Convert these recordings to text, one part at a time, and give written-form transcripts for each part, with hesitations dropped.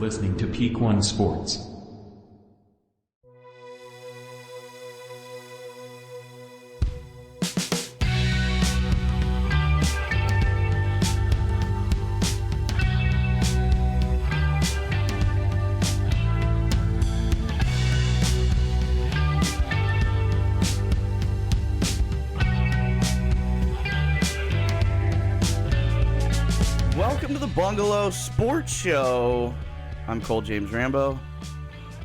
listening to Peak One Sports. Welcome to the Bungalow Sports Show. I'm Cole James Rambo.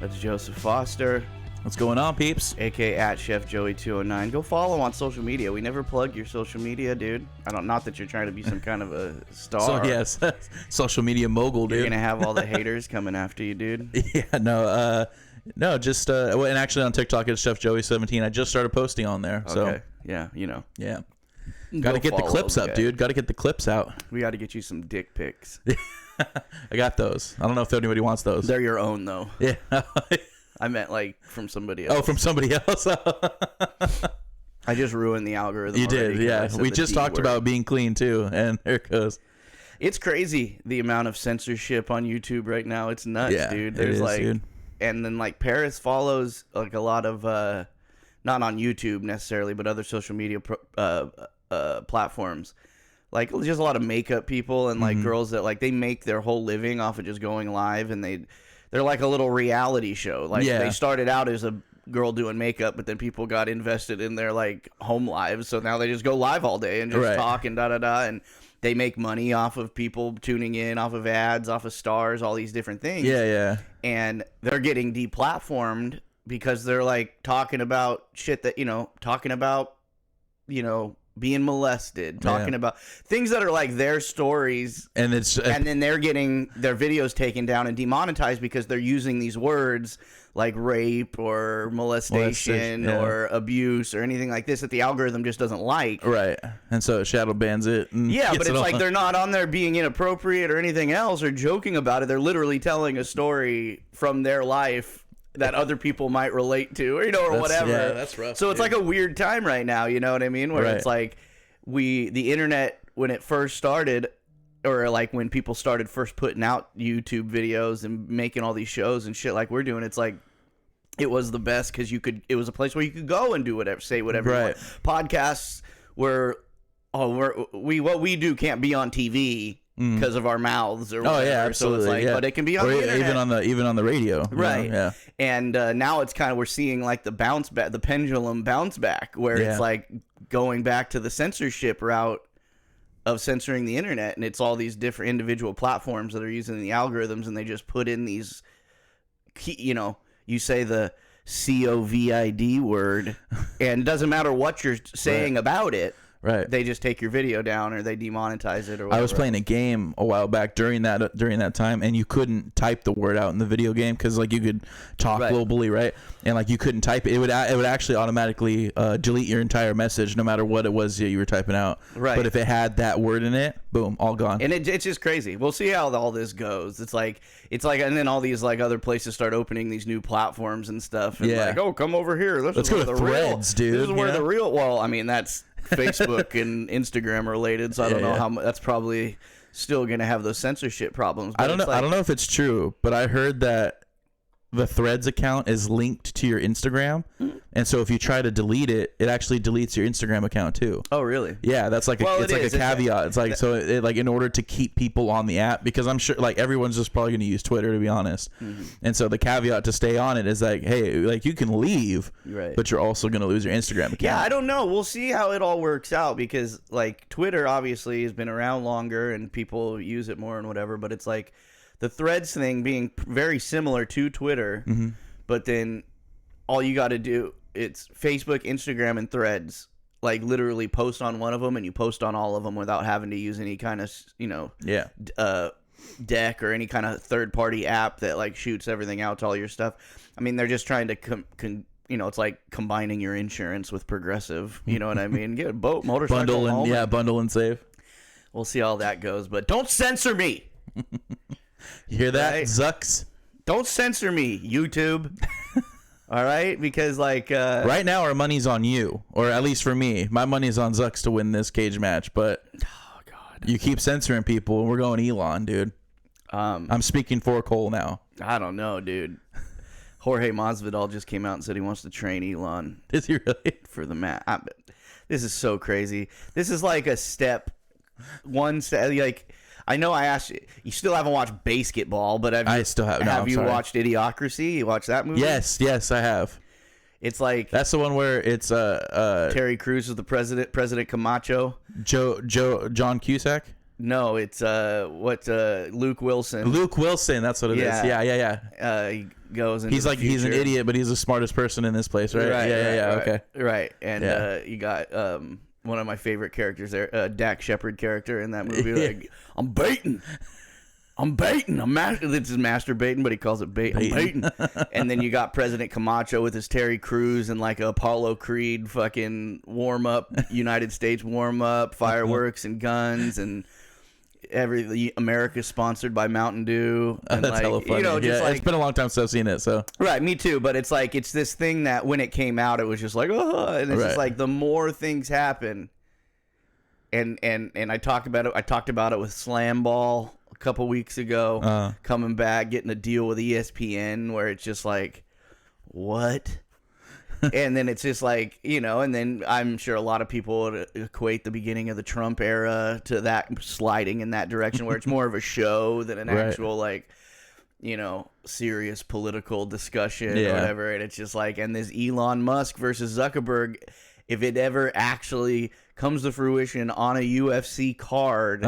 That's Joseph Foster. What's going on, peeps? A.K.A. at Chef Joey 209. Go follow on social media. We never plug your social media, dude. Not that you're trying to be some kind of a star. So, yes, social media mogul, dude. You're going to have all the haters coming after you, dude. Yeah, no, just, and actually on TikTok, it's Chef Joey 17. I just started posting on there, so. Okay, yeah, you know. Yeah. Got to get the clips up, dude. Got to get the clips out. We got to get you some dick pics. I got those. I don't know if anybody wants those. They're your own, though. Yeah. I meant, like, from somebody else. Oh, from somebody else? I just ruined the algorithm. You did, yeah. We just talked about being clean, too, and there it goes. It's crazy, the amount of censorship on YouTube right now. It's nuts, dude. There's dude. And then, like, Paris follows, like, a lot of, not on YouTube necessarily, but other social media platforms, like just a lot of makeup people and like girls that like they make their whole living off of just going live, and they're like a little reality show. Like they started out as a girl doing makeup, but then people got invested in their like home lives, so now they just go live all day and just talk and and they make money off of people tuning in, off of ads, off of stars, all these different things. And they're getting deplatformed because they're like talking about shit that being molested, talking about things that are like their stories, and then they're getting their videos taken down and demonetized because they're using these words like rape or molestation or abuse or anything like this that the algorithm just doesn't like. Right. And so it shadow bans it. Yeah, but it's like they're not on there being inappropriate or anything else or joking about it. They're literally telling a story from their life that other people might relate to, or whatever. Yeah, that's rough. So it's like a weird time right now, you know what I mean? Where it's like the internet, when it first started, or like when people started first putting out YouTube videos and making all these shows and shit like we're doing, it's like it was the best because it was a place where you could go and do whatever, say whatever you want. Podcasts were, what we do can't be on TV because of our mouths or whatever. Oh yeah, absolutely. So it's like, but it can be on the internet. even on the radio, right? Yeah. And now it's kind of, we're seeing like the bounce back, the pendulum bounce back, where it's like going back to the censorship route of censoring the internet, and it's all these different individual platforms that are using the algorithms, and they just put in these, you say the COVID word, and it doesn't matter what you're saying about it. Right. They just take your video down or they demonetize it or whatever. I was playing a game a while back during that time, and you couldn't type the word out in the video game because like you could talk globally, right? And like you couldn't type it. It would actually automatically delete your entire message no matter what it was that you were typing out. Right. But if it had that word in it, boom, all gone. And it's just crazy. We'll see how all this goes. It's like, and then all these like other places start opening these new platforms and stuff. And like, oh, come over here. Let's go to Threads, dude. This is where the real. Well, I mean, that's Facebook and Instagram are related, so I don't know how much. That's probably still going to have those censorship problems. I don't know. I don't know if it's true, but I heard that the Threads account is linked to your Instagram, and so if you try to delete it, it actually deletes your Instagram account too. Oh, really? Yeah, that's like it's like a caveat. It's like like in order to keep people on the app, because I'm sure like everyone's just probably going to use Twitter, to be honest. And so the caveat to stay on it is like, hey, like you can leave, but you're also going to lose your Instagram account. Yeah, I don't know. We'll see how it all works out, because like Twitter obviously has been around longer and people use it more and whatever, but it's like the Threads thing being very similar to Twitter, but then all you got to do, it's Facebook, Instagram, and Threads. Like literally post on one of them and you post on all of them without having to use any kind of, deck or any kind of third-party app that like shoots everything out to all your stuff. I mean, they're just trying to, it's like combining your insurance with Progressive. You know what I mean? Get a boat, motorcycle, bundle and save. We'll see how that goes, but don't censor me. You hear that, Zucks? Don't censor me, YouTube. All right? Because, like... right now, our money's on you. Or at least for me. My money's on Zucks to win this cage match. But oh, God. You keep censoring people, and we're going Elon, dude. I'm speaking for Cole now. I don't know, dude. Jorge Masvidal just came out and said he wants to train Elon. Is he really? For the match. This is so crazy. This is like a one step. Like, I know I asked you. You still haven't watched Basketball, but I still have. No, have you watched Idiocracy? You watched that movie? Yes, I have. It's like that's the one where it's Terry Crews is the President Camacho. John Cusack. No, it's Luke Wilson. Luke Wilson, that's what it is. Yeah. He goes into he's like he's an idiot, but he's the smartest person in this place, right? Right, Okay. Right, and you got one of my favorite characters there, Dak Shepard character in that movie. Like, I'm baiting. This is masturbating, but he calls it bait. I'm baiting. And then you got President Camacho with his Terry Crews and like a Apollo Creed fucking warm up, United States warm up, fireworks and guns and America's sponsored by Mountain Dew. And that's hella funny. It's been a long time since I've seen it. So right, me too. But it's like it's this thing that when it came out, it was just like and it's just like the more things happen. And I talked about it. I talked about it with Slam Ball a couple weeks ago, coming back, getting a deal with ESPN where it's just like, what? And then it's just like, and then I'm sure a lot of people would equate the beginning of the Trump era to that sliding in that direction where it's more of a show than an actual like, serious political discussion or whatever. And it's just like, and this Elon Musk versus Zuckerberg, if it ever actually comes to fruition on a UFC card,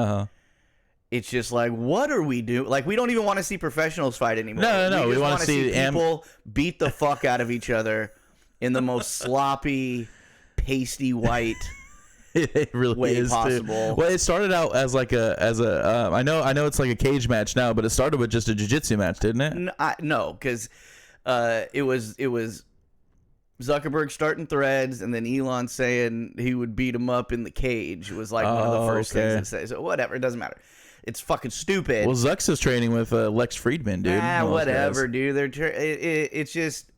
it's just like, what are we doing? Like, we don't even want to see professionals fight anymore. No. We want to see people beat the fuck out of each other in the most sloppy, pasty white it really way is possible. Too. Well, it started out as I know it's like a cage match now, but it started with just a jiu-jitsu match, didn't it? No, because it was Zuckerberg starting threads, and then Elon saying he would beat him up in the cage. It was like one of the first things it says. So whatever, it doesn't matter. It's fucking stupid. Well, Zuck's is training with Lex Friedman, dude. Whatever, dude. It's just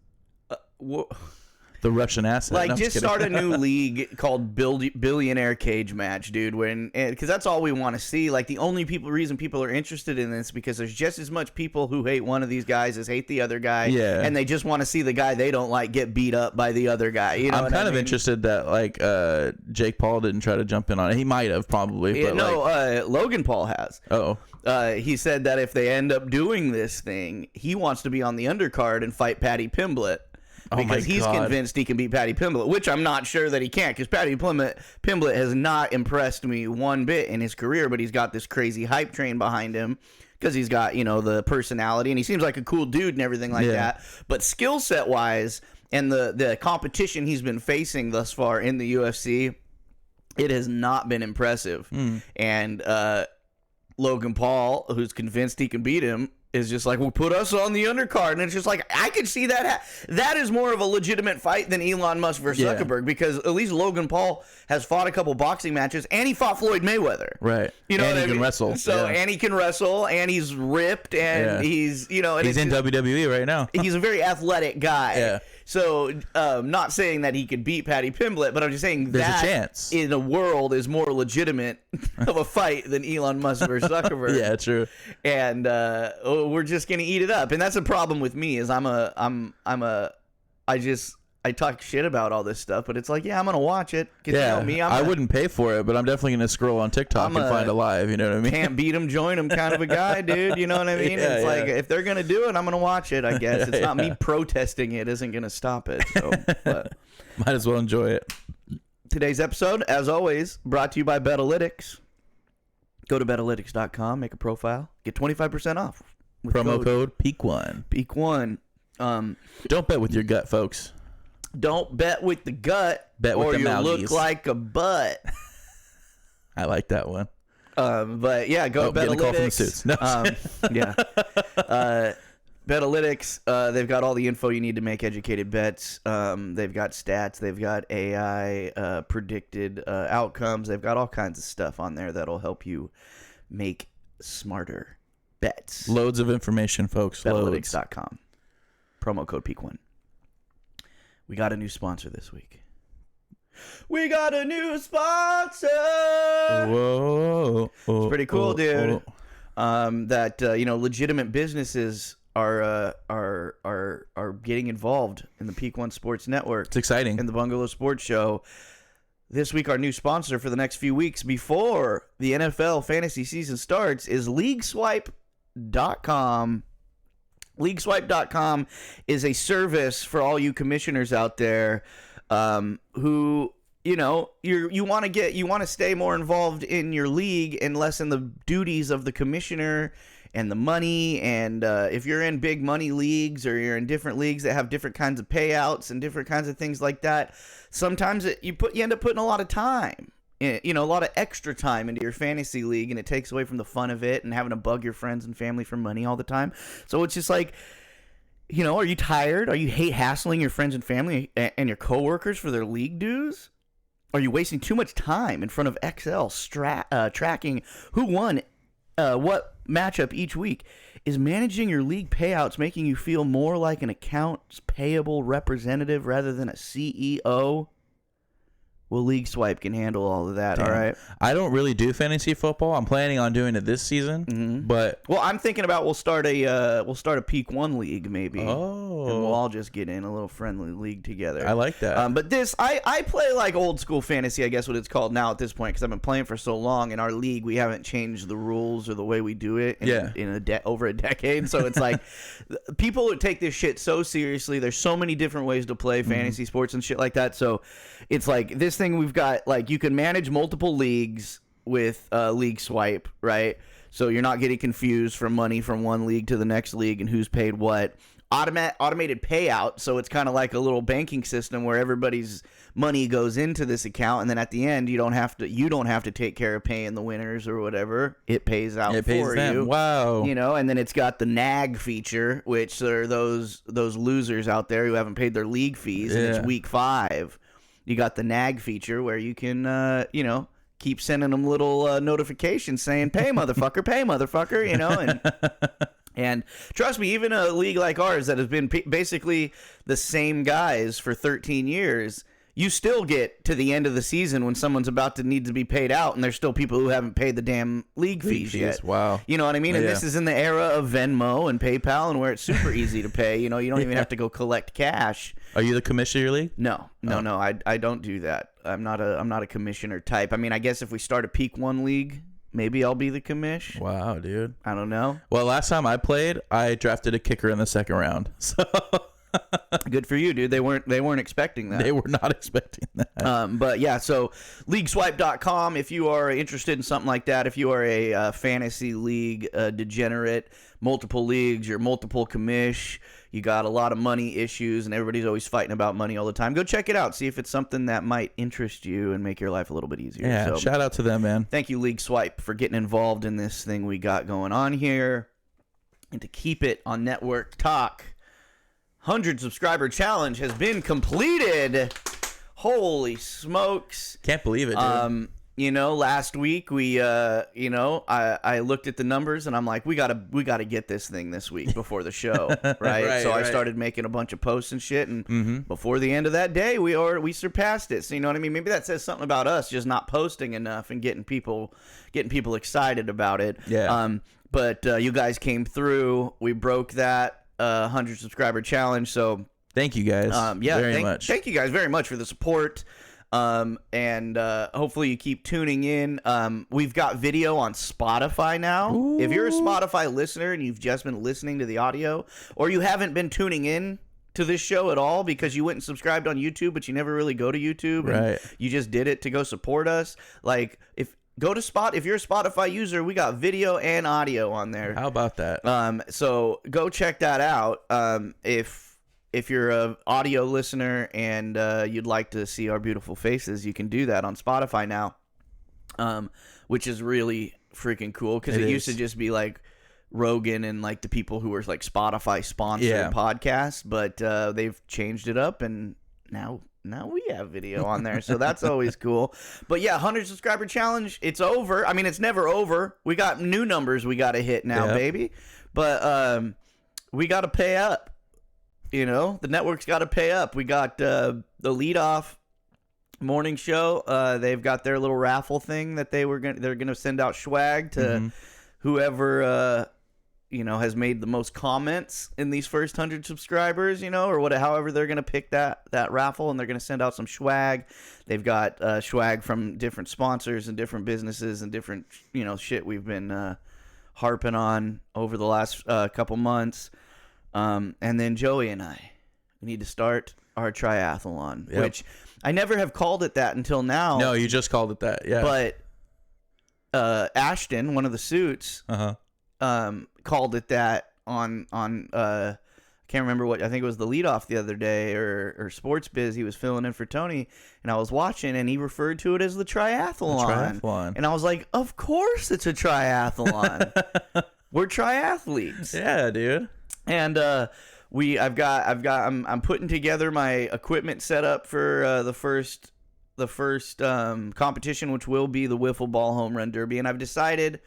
the Russian asset. Like, no, just start a new league called Billionaire Cage Match, dude. Because that's all we want to see. Like, the only reason people are interested in this because there's just as much people who hate one of these guys as hate the other guy. Yeah. And they just want to see the guy they don't like get beat up by the other guy. I'm kind of interested that like Jake Paul didn't try to jump in on it. He might have probably. But Logan Paul has. Oh. He said that if they end up doing this thing, he wants to be on the undercard and fight Paddy Pimblett. Because he's convinced he can beat Paddy Pimblett, which I'm not sure that he can't, because Paddy Pimblett has not impressed me one bit in his career, but he's got this crazy hype train behind him because he's got, the personality, and he seems like a cool dude and everything like that. But skill set wise and the competition he's been facing thus far in the UFC, it has not been impressive. And Logan Paul, who's convinced he can beat him, is just like, well, put us on the undercard. And it's just like, I could see that. That is more of a legitimate fight than Elon Musk versus Zuckerberg, because at least Logan Paul has fought a couple boxing matches, and he fought Floyd Mayweather. Right. You know, and he can wrestle. So, and he can wrestle, and he's ripped, and he's, and he's in WWE right now. He's a very athletic guy. Yeah. So, not saying that he could beat Paddy Pimblett, but I'm just saying there's that a chance in the world is more legitimate of a fight than Elon Musk versus Zuckerberg. Yeah, true. And we're just gonna eat it up, and that's a problem with me. Is I talk shit about all this stuff, but it's like, I'm gonna watch it. Yeah, me, I wouldn't pay for it, but I'm definitely gonna scroll on TikTok and find a live. You know what I mean? Can't beat them, join them, kind of a guy, dude. You know what I mean? It's like, if they're gonna do it, I'm gonna watch it. I guess it's not me protesting it isn't gonna stop it. So, but might as well enjoy it. Today's episode, as always, brought to you by Betalytics. Go to Betalytics.com, make a profile, get 25% off. With promo code PEAK1. PEAK1. Don't bet with your gut, folks. Don't bet with the gut, bet with or the you Malgies. look like a butt. I like that one. But yeah, go to Betalytics. Get a call from the suits. No. Betalytics, they've got all the info you need to make educated bets. They've got stats. They've got AI predicted outcomes. They've got all kinds of stuff on there that'll help you make smarter bets. Loads of information, folks. Betalytics.com. Promo code PEAK1. We got a new sponsor this week. We got a new sponsor. Whoa. It's pretty cool, dude. that legitimate businesses are getting involved in the Peak One Sports Network. It's exciting. In the Bungalow Sports Show. This week, our new sponsor for the next few weeks before the NFL fantasy season starts is LeagueSwipe.com. LeagueSwipe.com is a service for all you commissioners out there who, you want to stay more involved in your league and lessen the duties of the commissioner and the money. And if you're in big money leagues or you're in different leagues that have different kinds of payouts and different kinds of things like that, sometimes you end up putting a lot of time, a lot of extra time into your fantasy league, and it takes away from the fun of it and having to bug your friends and family for money all the time. So it's just like, are you tired? Are you hate hassling your friends and family and your coworkers for their league dues? Are you wasting too much time in front of Excel tracking who won what matchup each week? Is managing your league payouts making you feel more like an accounts payable representative rather than a CEO? Well, League Swipe can handle all of that. Damn. All right. I don't really do fantasy football. I'm planning on doing it this season, but I'm thinking about we'll start a Peak One league maybe. Oh, and we'll all just get in a little friendly league together. I like that. But this, I play like old school fantasy, I guess what it's called now at this point, because I've been playing for so long. In our league, we haven't changed the rules or the way we do it over a decade. So it's like people take this shit so seriously. There's so many different ways to play fantasy sports and shit like that. So it's like this thing we've got, like, you can manage multiple leagues with League Swipe, right? So you're not getting confused from money from one league to the next league and who's paid what. Automated payout, so it's kind of like a little banking system where everybody's money goes into this account, and then at the end you don't have to take care of paying the winners or whatever. It pays out for you. Wow. And then it's got the nag feature, which are those losers out there who haven't paid their league fees, and it's week 5. You got the nag feature where you can keep sending them little notifications saying pay motherfucker, and trust me, even a league like ours that has been basically the same guys for 13 years, you still get to the end of the season when someone's about to need to be paid out, and there's still people who haven't paid the damn league fees yet. Wow. You know what I mean? And this is in the era of Venmo and PayPal, and where it's super easy to pay. You don't even have to go collect cash. Are you the commissioner of your league? No. I don't do that. I'm not a commissioner type. I mean, I guess if we start a Peak One league, maybe I'll be the commish. Wow, dude. I don't know. Well, last time I played, I drafted a kicker in the second round. So good for you, dude. They weren't expecting that. They were not expecting that. But yeah, so LeagueSwipe.com if you are interested in something like that. If you are a fantasy league degenerate, multiple leagues, you're multiple commish, you got a lot of money issues, and everybody's always fighting about money all the time, go check it out. See if it's something that might interest you and make your life a little bit easier. Yeah, so, shout out to them, man. Thank you, League Swipe, for getting involved in this thing we got going on here. And to keep it on Network Talk, 100 subscriber challenge has been completed. Holy smokes. Can't believe it, dude. Last week we I looked at the numbers and I'm like, we gotta get this thing this week before the show. Right. So I started making a bunch of posts and shit, and before the end of that day we surpassed it. So you know what I mean? Maybe that says something about us just not posting enough and getting people excited about it. Yeah. But you guys came through. We broke that 100 subscriber challenge. So thank you guys. Very much. Thank you guys very much for the support. And hopefully you keep tuning in. We've got video on Spotify now. Ooh. If you're a Spotify listener and you've just been listening to the audio, or you haven't been tuning in to this show at all because you went and subscribed on YouTube, but you never really go to YouTube, and you just did it to go support us. Like, if you're a Spotify user, we got video and audio on there. How about that? So go check that out. If you're an audio listener and you'd like to see our beautiful faces, you can do that on Spotify now, which is really freaking cool because it used to just be like Rogan and like the people who were like Spotify sponsored podcasts, but they've changed it up, and now we have video on there, so that's always cool. But yeah, 100 subscriber challenge, it's over. I mean, it's never over. We got new numbers we got to hit now, baby. But we got to pay up. The network's got to pay up. We got the leadoff morning show. They've got their little raffle thing that they're gonna send out swag to whoever has made the most comments in these first 100 subscribers, or however they're gonna pick that raffle, and they're gonna send out some swag. They've got swag from different sponsors and different businesses and different shit we've been harping on over the last couple months. And then Joey and I need to start our triathlon, which I never have called it that until now. No, you just called it that. Yeah. But Ashton, one of the suits, called it that on I can't remember what, I think it was the leadoff the other day or Sports Biz. He was filling in for Tony, and I was watching, and he referred to it as the triathlon. And I was like, of course it's a triathlon. We're triathletes. Yeah, dude. And I'm putting together my equipment setup for the first competition, which will be the Wiffle Ball Home Run Derby. And I've decided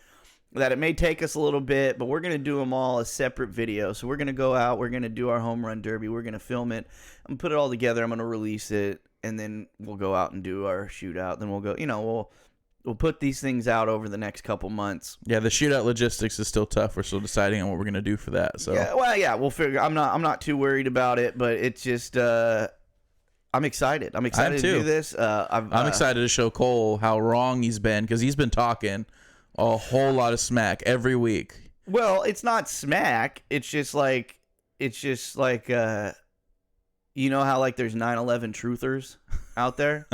that it may take us a little bit, but we're going to do them all as separate videos. So we're going to go out, we're going to do our home run derby, we're going to film it, I'm going to put it all together, I'm going to release it, and then we'll go out and do our shootout. Then we'll go, we'll put these things out over the next couple months. Yeah, the shootout logistics is still tough. We're still deciding on what we're going to do for that. So we'll figure. I'm not too worried about it, but it's just I'm excited. I'm excited to do this. I'm excited to show Cole how wrong he's been, because he's been talking a whole lot of smack every week. Well, it's not smack. It's just like how like there's 9/11 truthers out there.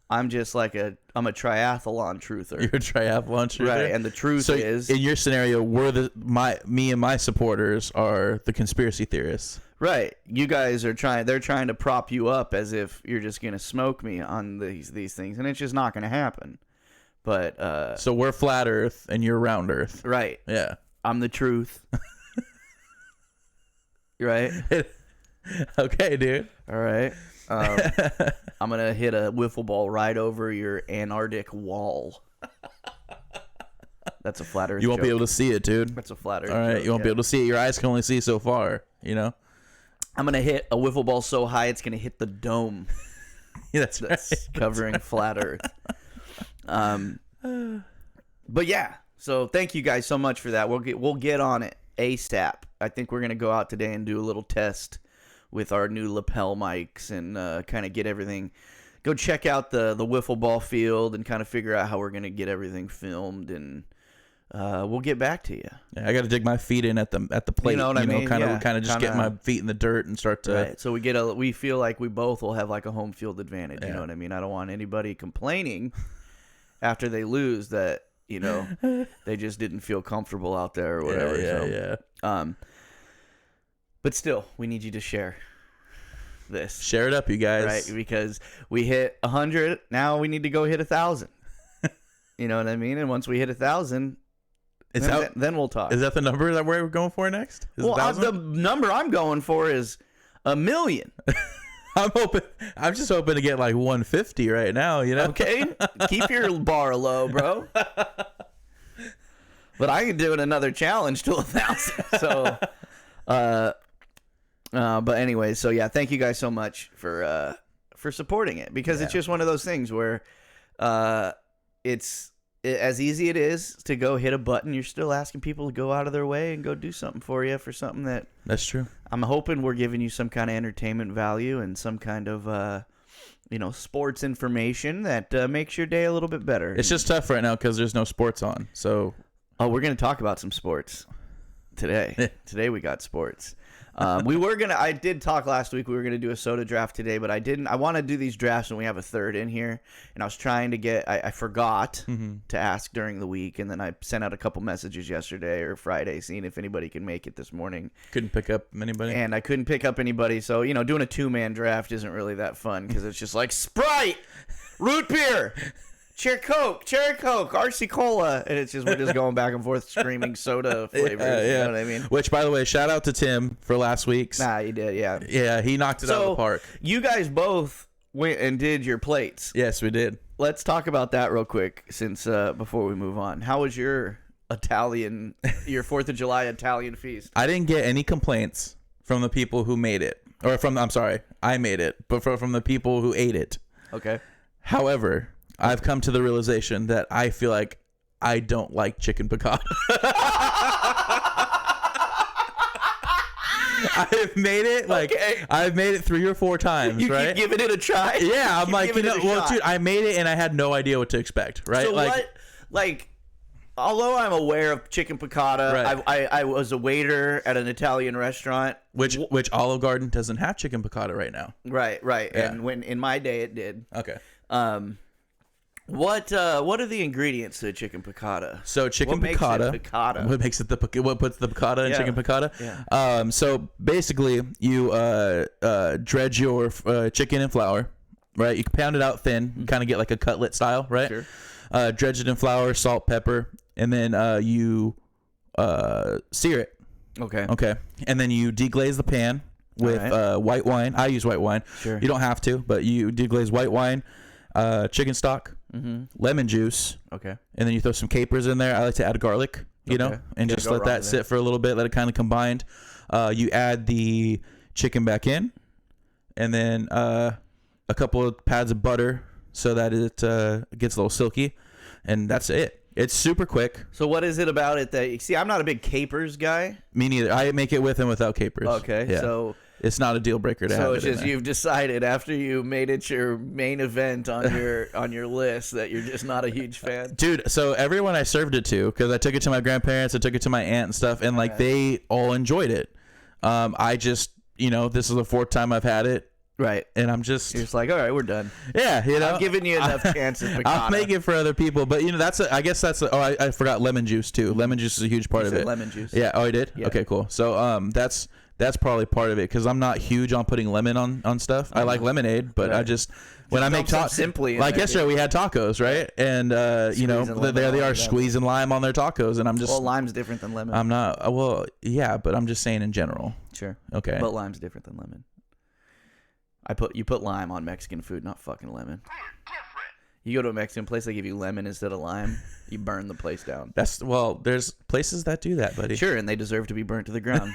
I'm just I'm a triathlon truther. You're a triathlon truther, right? And the truth is, in your scenario, me and my supporters are the conspiracy theorists. Right. You guys are they're trying to prop you up as if you're just gonna smoke me on these things, and it's just not gonna happen. But so we're flat Earth and you're round Earth. Right. Yeah. I'm the truth. Right. Okay, dude. All right. I'm gonna hit a wiffle ball right over your Antarctic wall. That's a flat Earth. You won't be able to see it, dude. That's a flat Earth. All right, joke, you won't be able to see it. Your eyes can only see so far. I'm gonna hit a wiffle ball so high it's gonna hit the dome. that's right. Covering flat Earth. But yeah. So thank you guys so much for that. We'll get on it ASAP. I think we're gonna go out today and do a little test with our new lapel mics and kind of get everything. Go check out the wiffle ball field and kind of figure out how we're gonna get everything filmed, and we'll get back to you. Yeah, I got to dig my feet in at the plate. You know what I mean? Kind of just get my feet in the dirt and start to. Right. So we feel like we both will have like a home field advantage. Yeah. You know what I mean? I don't want anybody complaining after they lose that they just didn't feel comfortable out there or whatever. Yeah. But still, we need you to share this. Share it up, you guys. Right, because we hit 100. Now we need to go hit 1,000. You know what I mean? And once we hit 1,000, then we'll talk. Is that the number that we're going for next? The number I'm going for is 1 million. I'm just hoping to get like 150 right now. Okay, keep your bar low, bro. But I could do another challenge to 1,000. So, but anyway, so yeah, thank you guys so much for supporting it, because it's just one of those things where it's as easy it is to go hit a button, you're still asking people to go out of their way and go do something for you, for something that's true. I'm hoping we're giving you some kind of entertainment value and some kind of sports information that makes your day a little bit better. It's just tough right now because there's no sports on. So we're gonna talk about some sports today. Today we got sports. I did talk last week. We were gonna do a soda draft today, but I didn't. I want to do these drafts when we have a third in here, and I was trying to get. I forgot to ask during the week, and then I sent out a couple messages yesterday or Friday, seeing if anybody can make it this morning. Couldn't pick up anybody, and I couldn't pick up anybody. So doing a 2-man draft isn't really that fun because it's just like Sprite, root beer, cherry Coke, RC Cola, and we're just going back and forth screaming soda flavors. Yeah. You know what I mean? Which, by the way, shout out to Tim for last week's. Nah, you did, yeah. Yeah, he knocked it out of the park. You guys both went and did your plates. Yes, we did. Let's talk about that real quick, since before we move on. How was your 4th of July Italian feast? I didn't get any complaints from the people who made it, I made it, but from the people who ate it. Okay. However, I've come to the realization that I feel like I don't like chicken piccata. I've made it I've made it 3 or 4 times, you right? Keep giving it a try. Yeah, I'm like, well, dude, I made it and I had no idea what to expect, right? So although I'm aware of chicken piccata, right. I was a waiter at an Italian restaurant, which Olive Garden doesn't have chicken piccata right now. Right. Yeah. And when in my day it did. Okay. What are the ingredients to a chicken piccata? So chicken piccata. What makes it what puts the piccata in chicken piccata? Yeah. So basically, you dredge your chicken in flour, right? You pound it out thin, you kind of get like a cutlet style, right? Sure. Dredge it in flour, salt, pepper, and then you sear it. Okay. And then you deglaze the pan with white wine. I use white wine. Sure. You don't have to, but you deglaze white wine, chicken stock, lemon juice. Okay. And then you throw some capers in there. I like to add garlic, you know, and just let that sit for a little bit, let it kind of combine. You add the chicken back in, and then a couple of pads of butter so that it gets a little silky, and that's it. It's super quick. So what is it about it that... See, I'm not a big capers guy. Me neither. I make it with and without capers. Okay, yeah. So... It's not a deal breaker to have. So it's it just you've decided after you made it your main event on your list that you're just not a huge fan. Dude, so everyone I served it to, because I took it to my grandparents, I took it to my aunt and stuff, and like they all enjoyed it. I just, this is the 4th time I've had it. Right. And I'm just... You're just like, all right, we're done. Yeah, I'm giving you enough chances. I'll make it for other people, but I guess that's I forgot lemon juice too. Lemon juice is a huge part of it. Lemon juice. Yeah. Oh, I did? Yeah. Okay, cool. So that's probably part of it, because I'm not huge on putting lemon on stuff. I like lemonade, but I just when I make tacos, simply like yesterday we had tacos, right? And there they are squeezing lime on their tacos, and I'm just... Well, lime's different than lemon. I'm not... Well, yeah, but I'm just saying in general. Sure. Okay. But lime's different than lemon. You put lime on Mexican food, not fucking lemon. You go to a Mexican place, they give you lemon instead of lime. You burn the place down. There's places that do that, buddy. Sure, and they deserve to be burnt to the ground.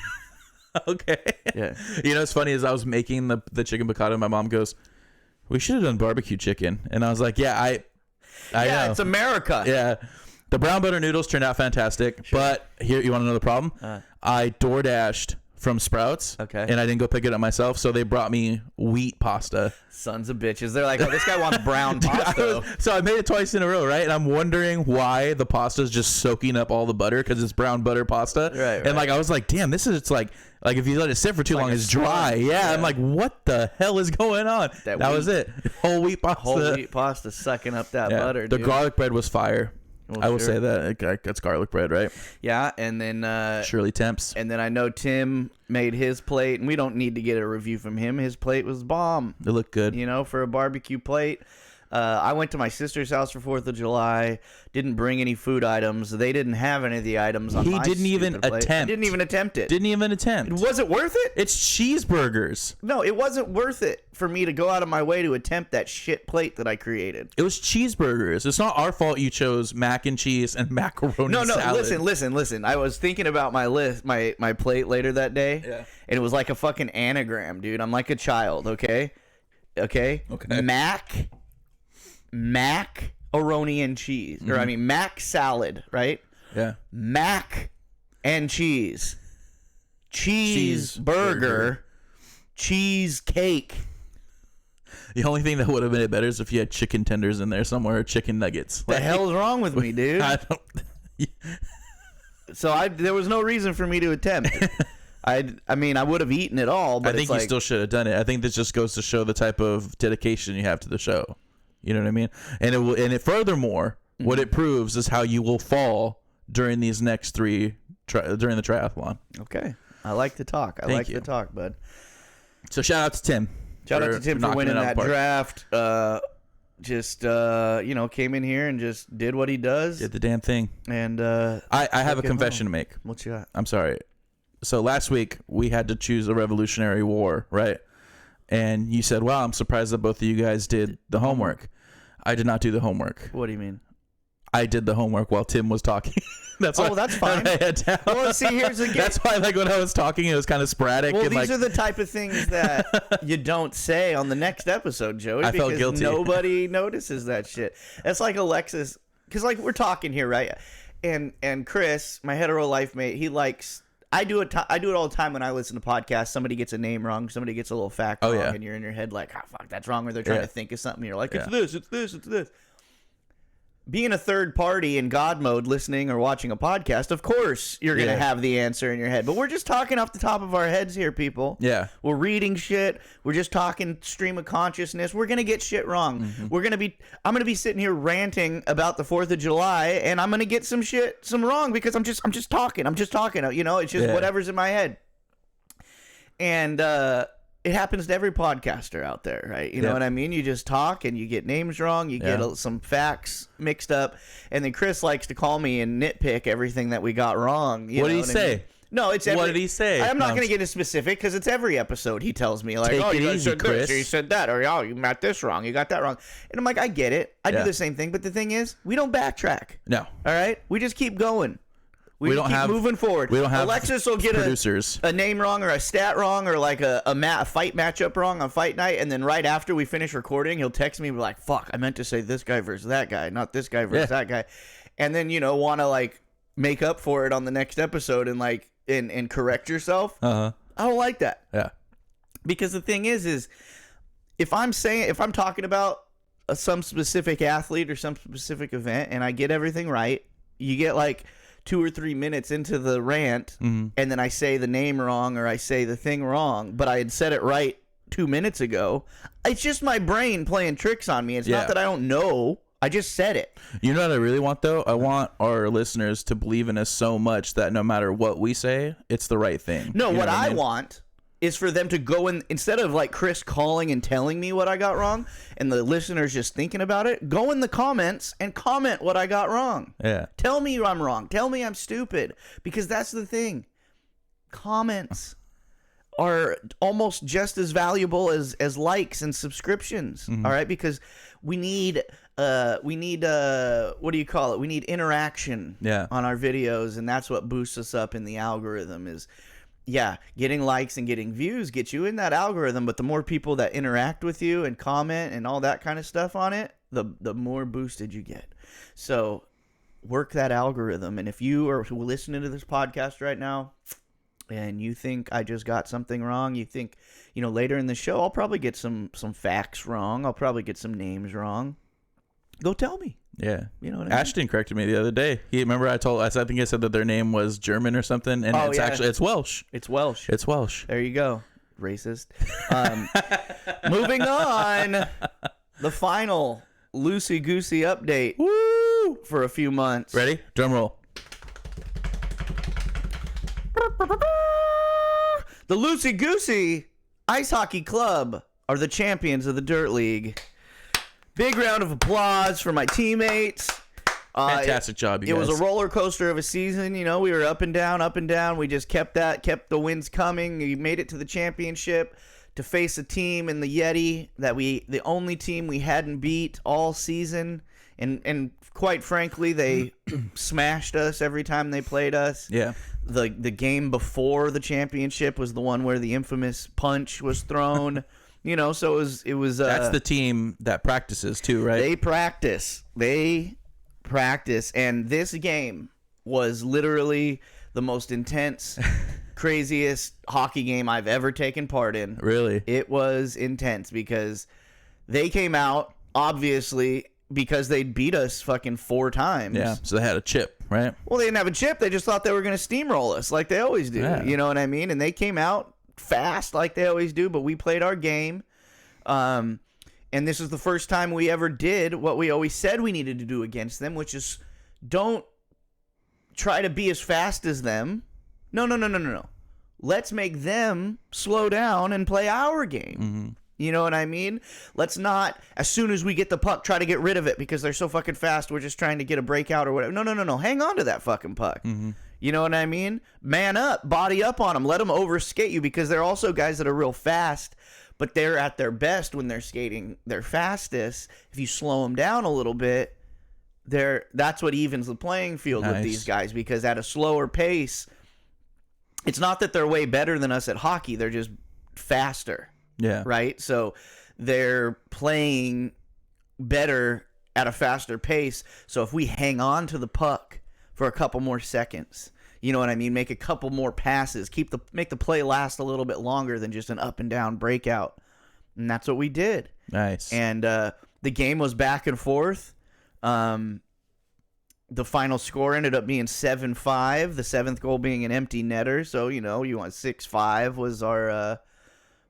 Okay. Yeah. What's funny is I was making the chicken piccata, and my mom goes, "We should have done barbecue chicken," and I was like, "Yeah, I know. It's America." Yeah. The brown butter noodles turned out fantastic, but here, you want to know the problem? I DoorDashed from Sprouts, and I didn't go pick it up myself, so they brought me wheat pasta. Sons of bitches. They're like, oh, this guy wants brown pasta. So I made it twice in a row, right? And I'm wondering why the pasta is just soaking up all the butter, because it's brown butter pasta. Right. And I was like, damn, it's like if you let it sit for too long, it's dry. Yeah, I'm like, what the hell is going on? That was it. Whole wheat pasta. Whole wheat pasta sucking up that butter, The dude. garlic bread was fire. Well, I will say that that's garlic bread, right? Yeah, and then Shirley Temps. And then I know Tim made his plate, and we don't need to get a review from him. His plate was bomb. It looked good, for a barbecue plate. I went to my sister's house for 4th of July. Didn't bring any food items. They didn't have any of the items on my He didn't even plate. attempt. Didn't even attempt it. Didn't even attempt. Was it worth it? It's cheeseburgers. No, it wasn't worth it for me to go out of my way to attempt that shit plate that I created. It was cheeseburgers. It's not our fault you chose mac and cheese and macaroni salad. Listen. I was thinking about my list, my plate later that day, and it was like a fucking anagram, dude. I'm like a child, okay? Macaroni and cheese. Or, mac salad, right? Yeah. Mac and cheese. Cheeseburger. Cheesecake. The only thing that would have made it better is if you had chicken tenders in there somewhere, or chicken nuggets. The hell's wrong with me, dude? So there was no reason for me to attempt. I would have eaten it all, but I think you still should have done it. I think this just goes to show the type of dedication you have to the show. You know what I mean? And furthermore, what it proves is how you will fall during these next 3 during the triathlon. Okay, I like to talk. I like to talk, bud. So shout out to Tim. Shout out to Tim for winning that draft. Came in here and just did what he does. Did the damn thing. And I have a confession to make. What you got? I'm sorry. So last week we had to choose a Revolutionary War, right? And you said, "Wow, I'm surprised that both of you guys did the homework." I did not do the homework. What do you mean? I did the homework while Tim was talking. That's fine. Well, see, here's the game. That's why, when I was talking, it was kind of sporadic. Well, these are the type of things that you don't say on the next episode, Joey. I felt guilty. Nobody notices that shit. It's like Alexis because like we're talking here, right? And Chris, my hetero life mate, he likes. I do it all the time when I listen to podcasts. Somebody gets a name wrong, somebody gets a little fact wrong, and you're in your head like, fuck, that's wrong, or they're trying to think of something. You're like, it's this, it's this, it's this. Being a third party in God mode, listening or watching a podcast, of course you're going to have the answer in your head. But we're just talking off the top of our heads here, people. Yeah. We're reading shit. We're just talking stream of consciousness. We're going to get shit wrong. I'm going to be sitting here ranting about the 4th of July, and I'm going to get some wrong because I'm just talking. I'm just talking. You know, it's just whatever's in my head. And it happens to every podcaster out there, right? You know what I mean? You just talk and you get names wrong. You get some facts mixed up. And then Chris likes to call me and nitpick everything that we got wrong. What did he say? I mean? No, it's what did he say? I'm not going to get as specific because it's every episode he tells me like, "Oh, you said this, or you said that, or oh, you got this wrong, you got that wrong," and I'm like, I get it. I do the same thing, but the thing is, we don't backtrack. No. All right, we just keep going. We don't keep moving forward. We don't have Alexis will get a name wrong or a stat wrong or like a fight matchup wrong on fight night, and then right after we finish recording, he'll text me and be like, "Fuck, I meant to say this guy versus that guy, not this guy versus that guy," and then want to like make up for it on the next episode and like and correct yourself. I don't like that. Yeah, because the thing is if I'm talking about some specific athlete or some specific event and I get everything right, you get like 2 or 3 minutes into the rant, and then I say the name wrong or I say the thing wrong, but I had said it right 2 minutes ago. It's just my brain playing tricks on me. It's not that I don't know. I just said it. You know what I really want, though? I want our listeners to believe in us so much that no matter what we say, it's the right thing. No, what I want is for them to go in, instead of like Chris calling and telling me what I got wrong and the listeners just thinking about it, go in the comments and comment what I got wrong. Yeah. Tell me I'm wrong. Tell me I'm stupid. Because that's the thing. Comments are almost just as valuable as likes and subscriptions. All right? Because we need what do you call it? We need interaction on our videos, and that's what boosts us up in the algorithm is getting likes and getting views get you in that algorithm, but the more people that interact with you and comment and all that kind of stuff on it, the more boosted you get. So work that algorithm. And if you are listening to this podcast right now and you think I just got something wrong, you think, later in the show I'll probably get some facts wrong, I'll probably get some names wrong, go tell me. Yeah, you know what I mean? Ashton corrected me the other day. I think I said that their name was German or something, and it's Welsh. It's Welsh. It's Welsh. There you go, racist. Moving on, the final loosey goosey update. Woo! For a few months. Ready? Drum roll. The Loosey Goosey Ice Hockey Club are the champions of the Dirt League. Big round of applause for my teammates. Fantastic job, you guys. It was a roller coaster of a season. We were up and down, up and down. We just kept the wins coming. We made it to the championship to face a team in the Yeti the only team we hadn't beat all season. And quite frankly, they smashed us every time they played us. Yeah. The game before the championship was the one where the infamous punch was thrown. So it was. That's the team that practices too, right? They practice, and this game was literally the most intense, craziest hockey game I've ever taken part in. Really, it was intense because they came out obviously because they'd beat us fucking 4 times. Yeah, so they had a chip, right? Well, they didn't have a chip. They just thought they were going to steamroll us like they always do. Yeah. You know what I mean? And they came out fast like they always do, but we played our game. And this is the first time we ever did what we always said we needed to do against them, which is don't try to be as fast as them. No. Let's make them slow down and play our game. Mm-hmm. You know what I mean? Let's not, as soon as we get the puck, try to get rid of it because they're so fucking fast. We're just trying to get a breakout or whatever. No. Hang on to that fucking puck. Mm-hmm. You know what I mean? Man up, body up on them. Let them overskate you because they're also guys that are real fast, but they're at their best when they're skating their fastest. If you slow them down a little bit, that's what evens the playing field with these guys because at a slower pace, it's not that they're way better than us at hockey. They're just faster. Yeah. Right? So they're playing better at a faster pace. So if we hang on to the puck for a couple more seconds, you know what I mean? Make a couple more passes, make the play last a little bit longer than just an up and down breakout. And that's what we did. Nice. And the game was back and forth. The final score ended up being 7-5. The seventh goal being an empty netter. So, you want 6-5 was our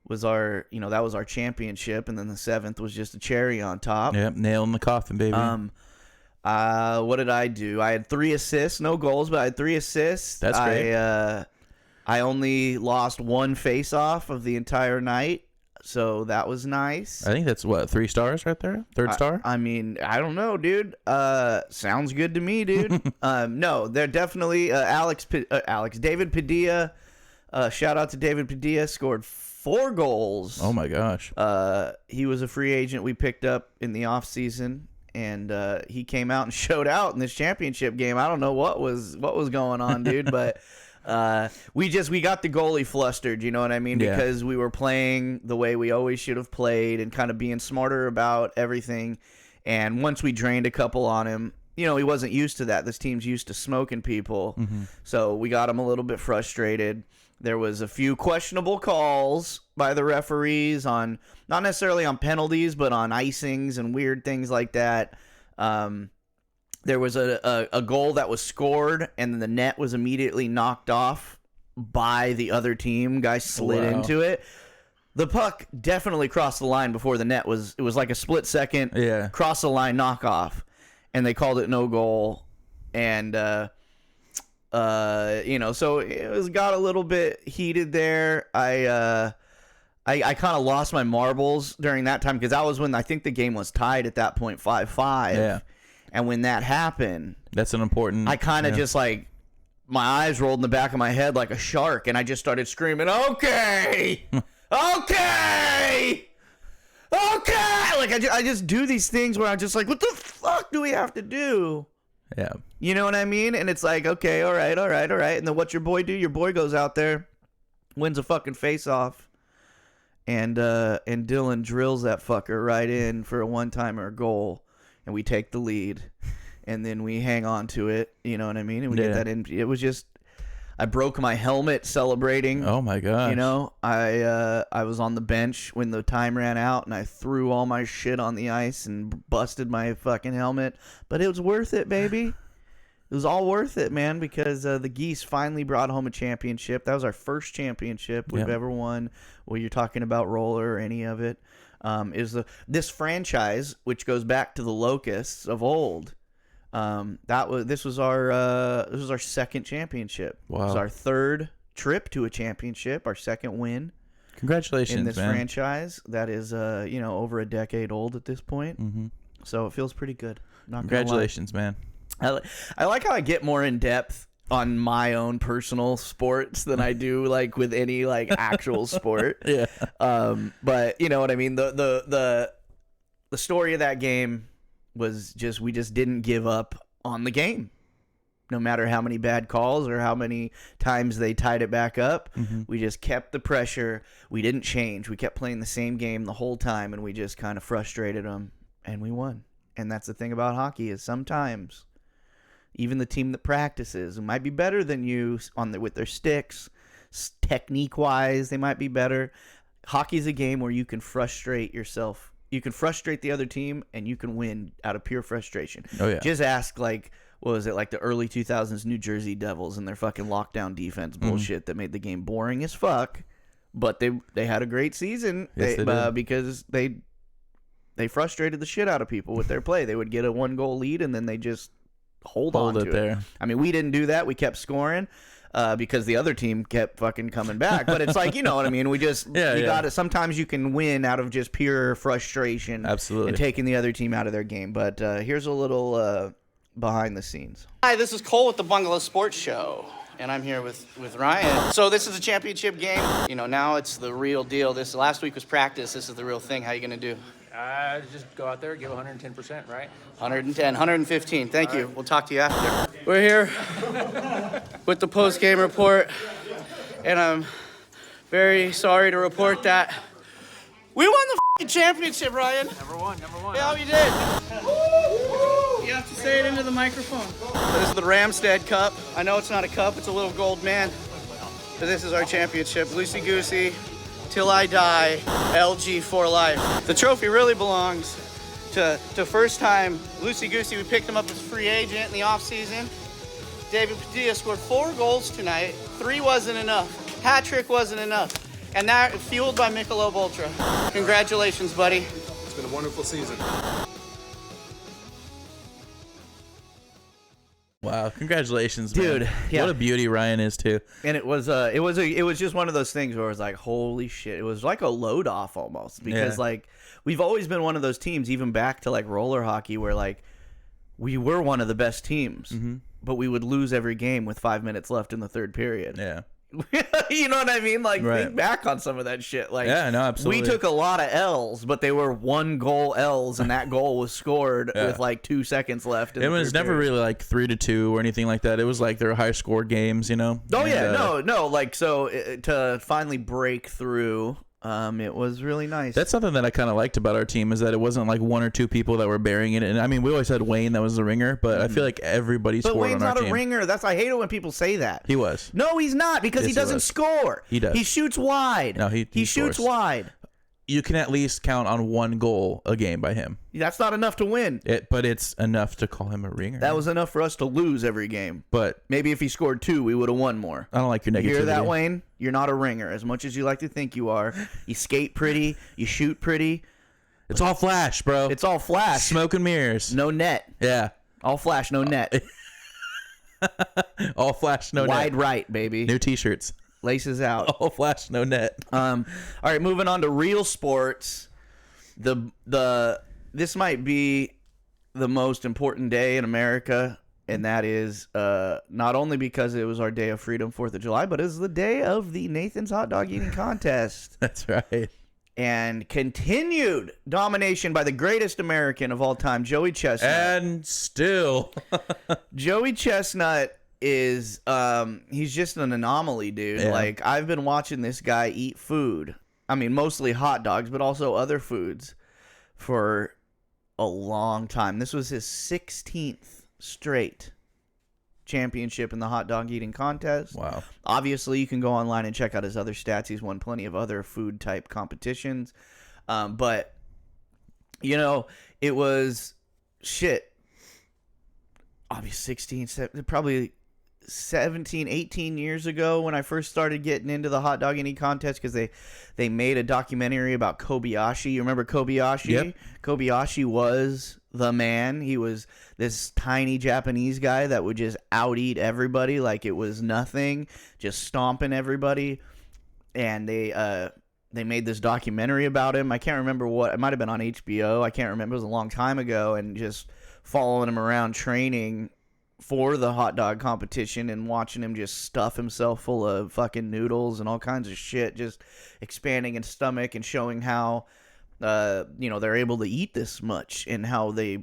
that was our championship, and then the seventh was just a cherry on top. Yep, nail in the coffin, baby. What did I do? I had 3 assists, no goals, but I had 3 assists. That's great. I only lost 1 face-off of the entire night, so that was nice. I think that's 3 stars right there? 3rd star? I mean, I don't know, dude. Sounds good to me, dude. No, they're definitely David Padilla. Shout out to David Padilla, scored 4 goals. Oh my gosh. He was a free agent we picked up in the offseason, and he came out and showed out in this championship game. I don't know what was going on, dude, but we got the goalie flustered, you know what I mean? Yeah. Because we were playing the way we always should have played and kind of being smarter about everything. And once we drained a couple on him, he wasn't used to that. This team's used to smoking people. Mm-hmm. So we got him a little bit frustrated. There was a few questionable calls by the referees on, not necessarily on penalties, but on icings and weird things like that. There was a goal that was scored, and then the net was immediately knocked off by the other team. Guy slid into it. The puck definitely crossed the line before the net was. It was like a split second. Yeah. Cross the line knockoff, and they called it no goal. And so it got a little bit heated there. I kind of lost my marbles during that time because that was when I think the game was tied at that point, 5-5. Yeah. And when that happened, That's an important. I kind of just my eyes rolled in the back of my head like a shark, and I just started screaming, "Okay, okay, okay!" Like I just do these things where I'm just like, "What the fuck do we have to do?" Yeah. You know what I mean? And it's like, okay, all right. And then what's your boy do? Your boy goes out there, wins a fucking face-off, and Dylan drills that fucker right in for a one-timer goal, and we take the lead, and then we hang on to it. You know what I mean? And we get that in. It was just, I broke my helmet celebrating. Oh my gosh. I was on the bench when the time ran out, and I threw all my shit on the ice and busted my fucking helmet. But it was worth it, baby. It was all worth it, man, because the Geese finally brought home a championship. That was our first championship we've ever won. Well, you're talking about roller or any of it. This franchise, which goes back to the Locusts of old. This was our second championship. Wow. It was our 3rd trip to a championship, our 2nd win. Congratulations, in this man. franchise that is over a decade old at this point. Mm-hmm. So it feels pretty good. Not Congratulations, man. I like how I get more in depth on my own personal sports than I do like with any like actual sport. Yeah. But you know what I mean? The story of that game was just, we just didn't give up on the game. No matter how many bad calls or how many times they tied it back up, we just kept the pressure. We didn't change. We kept playing the same game the whole time, and we just kind of frustrated them, and we won. And that's the thing about hockey, is sometimes even the team that practices, who might be better than you with their sticks, technique-wise, they might be better. Hockey's a game where you can frustrate yourself. You can frustrate the other team, and you can win out of pure frustration. Oh, yeah. Just ask, like, what was it, like the early 2000s New Jersey Devils and their fucking lockdown defense bullshit that made the game boring as fuck. But they had a great season. Yes, they did. Because they frustrated the shit out of people with their play. They would get a 1-goal lead, and then they just hold on to it there. I mean, we didn't do that. We kept scoring because the other team kept fucking coming back. But it's like, you know what I mean? We just, got to, sometimes you can win out of just pure frustration. Absolutely. And taking the other team out of their game. But here's a little behind the scenes. Hi, this is Cole with the Bungalow Sports Show, and I'm here with Ryan. So this is a championship game. You know, now it's the real deal. This last week was practice. This is the real thing. How you gonna do? Just go out there, give 110%, right? 110, 115. Thank you. We'll talk to you after. We're here with the post-game report, and I'm very sorry to report that we won the championship, Ryan. Number one. Yeah, we did. You have to say it into the microphone. So this is the Ramstead Cup. I know it's not a cup, it's a little gold man. But this is our championship. Loosey Goosey, till I die, LG for life. The trophy really belongs to first time Loosey Goosey. We picked him up as a free agent in the offseason. David Padilla scored 4 goals tonight. 3 wasn't enough. Hat trick wasn't enough. And that fueled by Michelob Ultra. Congratulations, buddy. It's been a wonderful season. Wow, congratulations, man. Dude, yeah. What a beauty Ryan is too. And it was just one of those things where it was like, holy shit. It was like a load off almost, because like we've always been one of those teams, even back to like roller hockey, where like we were one of the best teams, but we would lose every game with 5 minutes left in the third period. Yeah. You know what I mean? Like, Right. think back on some of that shit. Like, Yeah, no, absolutely. we took a lot of L's, but they were 1-goal L's, and that goal was scored with like 2 seconds left. It was never really like 3-2 or anything like that. It was like their high scored games, you know? Oh, And, yeah. No. Like, so to finally break through, it was really nice. That's something that I kind of liked about our team, is that it wasn't like 1 or 2 people that were bearing it. And I mean, we always had Wayne that was the ringer, but I feel like everybody But scored Wayne's on our not team. a ringer. I hate it when people say that. He was. No, he's not, because he Yes, he doesn't was. score. He does. He shoots wide. No, he shoots scores. wide. You can at least count on 1 goal a game by him. That's not enough to win. But it's enough to call him a ringer. That was enough for us to lose every game. But Maybe if he scored 2, we would have won more. I don't like your negativity. You hear that, Wayne? You're not a ringer, as much as you like to think you are. You skate pretty. You shoot pretty. It's all flash, bro. It's all flash. Smoke and mirrors. No net. Yeah. All flash, no net. All flash, no Wide net. right, baby. New t-shirts. Laces out. All flash, no net. All right, moving on to real sports. This might be the most important day in America, and that is not only because it was our day of freedom, 4th of July, but it's the day of the Nathan's hot dog eating contest. That's right. And continued domination by the greatest American of all time, Joey Chestnut. And still. Joey Chestnut is he's just an anomaly, dude. Yeah. Like, I've been watching this guy eat food. I mean, mostly hot dogs, but also other foods for a long time. This was his 16th straight championship in the hot dog eating contest. Wow. Obviously, you can go online and check out his other stats. He's won plenty of other food type competitions. But, you know, it was shit. Obviously, probably 17, 18 years ago when I first started getting into the hot dog eating contest, because they made a documentary about Kobayashi. You remember Kobayashi? Yep. Kobayashi was the man. He was this tiny Japanese guy that would just out eat everybody like it was nothing, just stomping everybody. And they made this documentary about him. I can't remember what. It might have been on HBO. I can't remember. It was a long time ago. And just following him around training for the hot dog competition and watching him just stuff himself full of fucking noodles and all kinds of shit, just expanding his stomach and showing how they're able to eat this much, and how they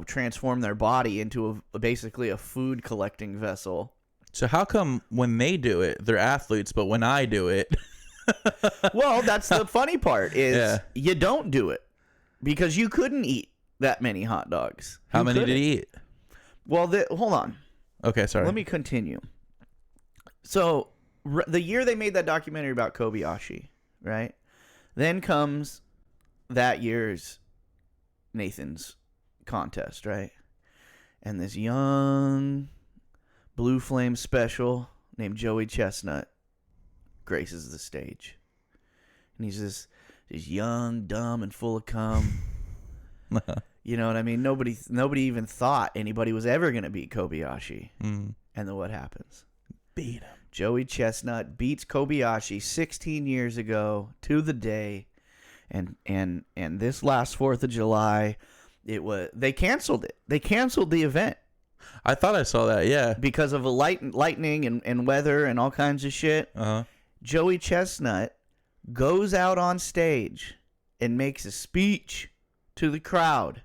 transform their body into basically a food collecting vessel. So how come when they do it, they're athletes, but when I do it... Well, that's the funny part is Yeah. you don't do it because you couldn't eat that many hot dogs. How You many did couldn't. he eat? Well, hold on. Okay, sorry. Let me continue. So, the year they made that documentary about Kobayashi, right? Then comes that year's Nathan's contest, right? And this young Blue Flame special named Joey Chestnut graces the stage. And he's this young, dumb, and full of cum. You know what I mean? Nobody even thought anybody was ever going to beat Kobayashi. And then what happens? Beat him. Joey Chestnut beats Kobayashi 16 years ago to the day. And this last 4th of July, they canceled it. They canceled the event I thought I saw that, yeah. because of lightning and weather and all kinds of shit. Uh-huh. Joey Chestnut goes out on stage and makes a speech to the crowd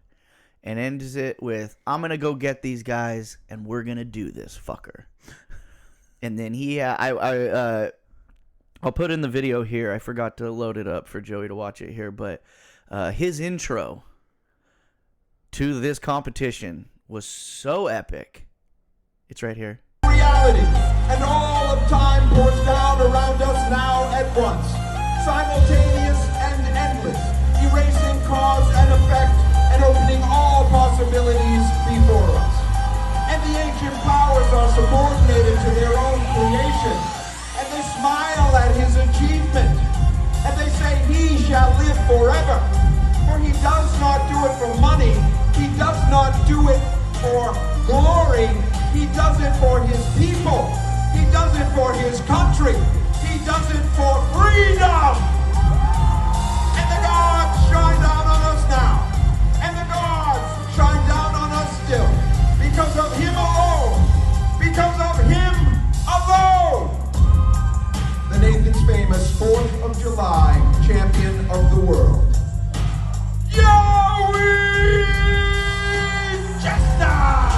and ends it with, "I'm going to go get these guys and we're going to do this, fucker." And then I'll put in the video here. I forgot to load it up for Joey to watch it here, but his intro to this competition was so epic. It's right here. Reality, and all of time pours down around us now at once, simultaneous and endless, erasing cause and effect and opening all possibilities before us. And the ancient powers are subordinated to their own creation, and they smile at his achievement, and they say he shall live forever. For he does not do it for money, he does not do it for glory, he does it for his people, he does it for his country, he does it for freedom. And the gods shine down on us now, and the gods shine down on us still, because of him alone, because of him alone. The Nathan's famous 4th of July champion of the world, Joey Chestnut!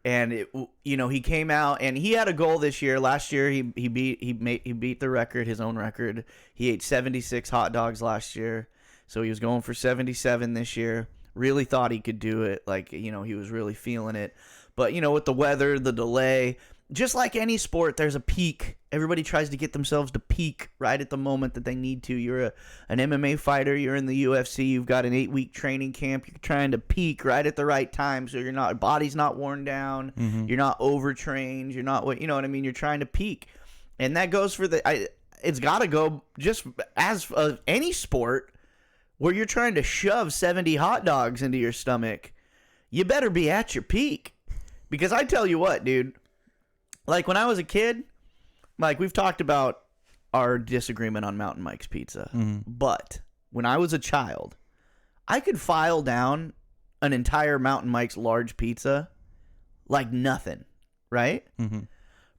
And it, you know, he came out and he had a goal this year. Last year he beat the record, his own record. He ate 76 hot dogs last year, so he was going for 77 this year. Really thought he could do it. Like, you know, he was really feeling it. But, you know, with the weather, the delay, just like any sport, there's a peak. Everybody tries to get themselves to peak right at the moment that they need to. You're an MMA fighter. You're in the UFC. You've got an 8-week training camp. You're trying to peak right at the right time, so body's not worn down. Mm-hmm. You're not overtrained. You're not, you know what I mean? You're trying to peak, and that goes for it's got to go just as any sport where you're trying to shove 70 hot dogs into your stomach. You better be at your peak, because I tell you what, dude. Like, when I was a kid, like, we've talked about our disagreement on Mountain Mike's Pizza. Mm-hmm. But when I was a child, I could file down an entire Mountain Mike's large pizza like nothing, right? Mm-hmm.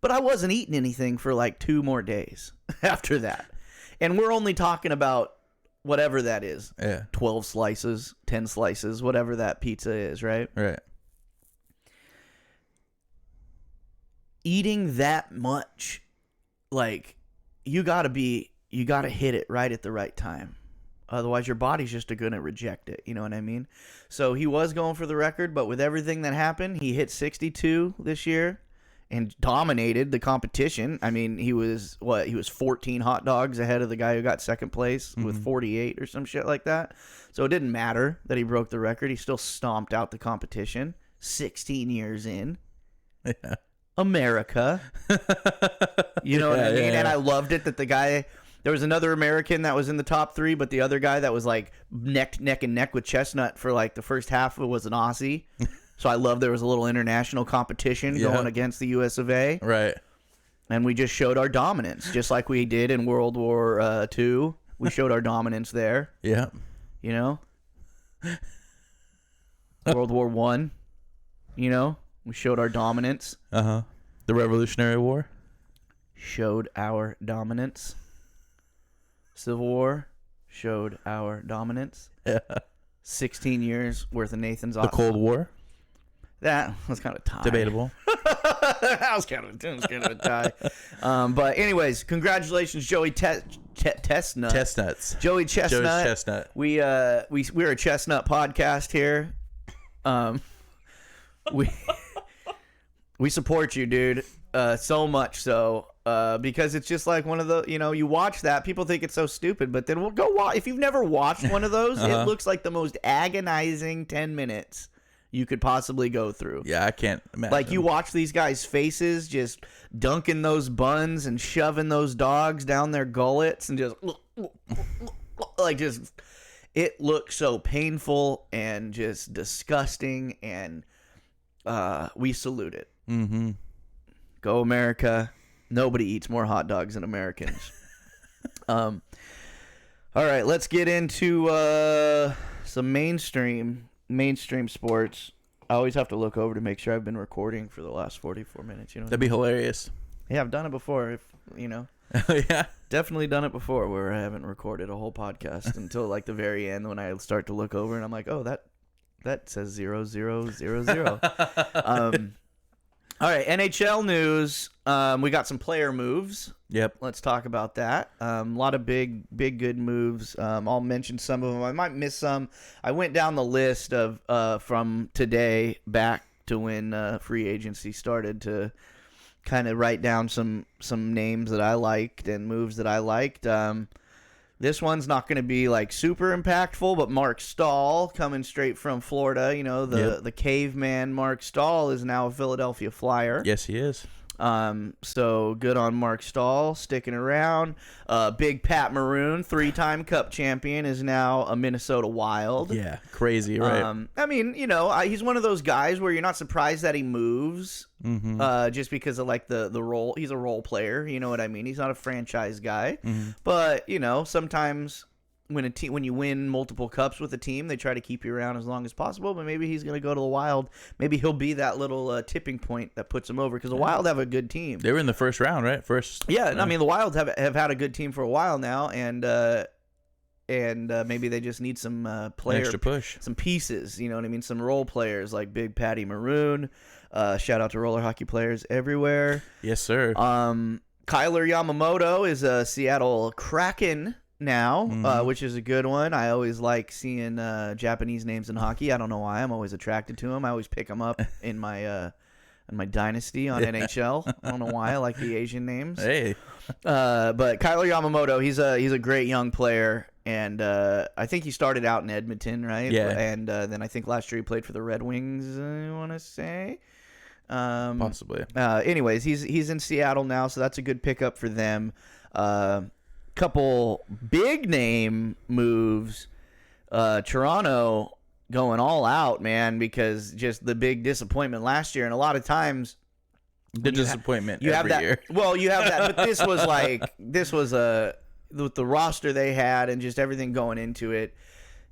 But I wasn't eating anything for like 2 more days after that. And we're only talking about whatever that is. Yeah. 12 slices, 10 slices, whatever that pizza is, right? Right. Eating that much, like, you gotta hit it right at the right time. Otherwise, your body's just going to reject it. You know what I mean? So he was going for the record, but with everything that happened, he hit 62 this year and dominated the competition. I mean, he was 14 hot dogs ahead of the guy who got second place with 48 or some shit like that. So it didn't matter that he broke the record. He still stomped out the competition 16 years in. Yeah. America. You know what I mean? And I loved it that the guy, there was another American that was in the top 3, but the other guy that was like neck and neck with Chestnut for like the first half was an Aussie. So I love there was a little international competition going against the US of A. Right. And we just showed our dominance, just like we did in World War II. We showed our dominance there. Yeah. You know? World War I, you know? We showed our dominance. Uh-huh. The Revolutionary War? Showed our dominance. Civil War showed our dominance. Yeah. 16 years worth of Nathan's. The Cold War? That was kind of a tie. Debatable. That was kind of a tie. But anyways, congratulations, Joey Chestnut. Chestnuts. Joey Chestnut. Joey Chestnut. We're a Chestnut podcast here. We support you, dude, so much so, because it's just like one of the, you know, you watch that, people think it's so stupid, but then we'll go watch. If you've never watched one of those, it looks like the most agonizing 10 minutes you could possibly go through. Yeah, I can't imagine. Like, you watch these guys' faces just dunking those buns and shoving those dogs down their gullets and just, like, just, it looks so painful and just disgusting, and we salute it. Mm-hmm. Go America. Nobody eats more hot dogs than Americans. All right, let's get into some mainstream sports. I always have to look over to make sure I've been recording for the last 44 minutes. You know, that'd be hilarious. Yeah, I've done it before. Yeah, definitely done it before where I haven't recorded a whole podcast until like the very end when I start to look over and I'm like, oh, that says 0000. All right, NHL news. We got some player moves. Yep. Let's talk about that. A lot of big, good moves. I'll mention some of them. I might miss some. I went down the list of from today back to when free agency started to kind of write down some names that I liked and moves that I liked. This one's not going to be like super impactful, but Mark Stahl coming straight from Florida, the caveman Mark Stahl is now a Philadelphia Flyer. Yes, he is. So good on Mark Stahl sticking around. Big Pat Maroon, 3-time Cup champion, is now a Minnesota Wild. Yeah, crazy, right? I mean, he's one of those guys where you're not surprised that he moves, just because of like the role. He's a role player. You know what I mean? He's not a franchise guy, but sometimes when you win multiple cups with a team, they try to keep you around as long as possible. But maybe he's going to go to the Wild. Maybe he'll be that little tipping point that puts him over, because the Wild have a good team. They were in the first round, right? Yeah. I mean, the Wild have had a good team for a while now, and maybe they just need some extra push, some pieces. You know what I mean? Some role players like Big Patty Maroon. Shout out to roller hockey players everywhere. Yes, sir. Kyler Yamamoto is a Seattle Kraken now, which is a good one. I always like seeing Japanese names in hockey. I don't know why. I'm always attracted to them. I always pick them up in my dynasty on NHL. I don't know why. I like the Asian names. Hey, but Kyler Yamamoto, he's a great young player, and I think he started out in Edmonton, right? Yeah. And then I think last year he played for the Red Wings. I want to say. Possibly. Anyways, he's in Seattle now, so that's a good pickup for them. Couple big name moves. Toronto going all out, man, because just the big disappointment last year, and a lot of times the disappointment you every have that year. Well, you have that, but this was with the roster they had and just everything going into it,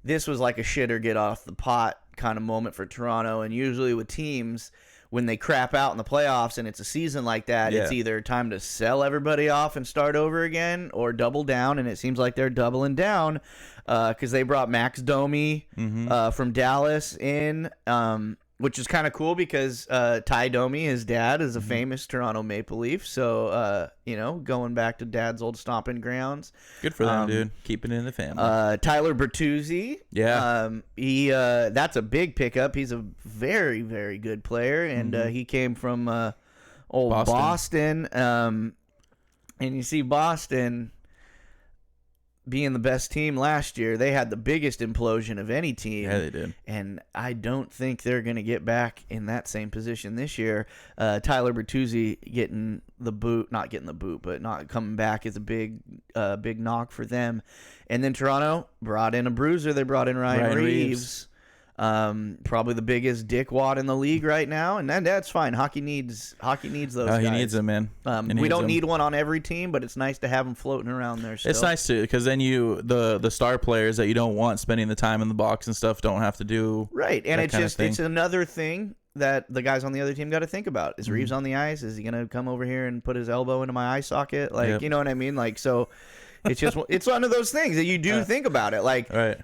this was like a shit or get off the pot kind of moment for Toronto. And usually with teams, when they crap out in the playoffs and it's a season like that, it's either time to sell everybody off and start over again or double down, and it seems like they're doubling down because they brought Max Domi from Dallas in, which is kind of cool because Ty Domi, his dad, is a famous Toronto Maple Leaf. So, going back to dad's old stomping grounds. Good for them, dude. Keeping it in the family. Tyler Bertuzzi. Yeah. That's a big pickup. He's a very, very good player, and he came from old Boston. And you see Boston being the best team last year, they had the biggest implosion of any team. Yeah, they did. And I don't think they're going to get back in that same position this year. Tyler Bertuzzi not getting the boot, but not coming back is a big knock for them. And then Toronto brought in a bruiser. They brought in Ryan Reeves. Probably the biggest dickwad in the league right now, and that's fine. Hockey needs those guys. He needs them, man. We don't need one on every team, but it's nice to have them floating around there still. It's nice too, because then the star players that you don't want spending the time in the box and stuff don't have to do right. And it's another thing that the guys on the other team got to think about. Is Reeves on the ice? Is he gonna come over here and put his elbow into my eye socket? Like, you know what I mean? Like, so it's just it's one of those things that you do think about it. Like, right.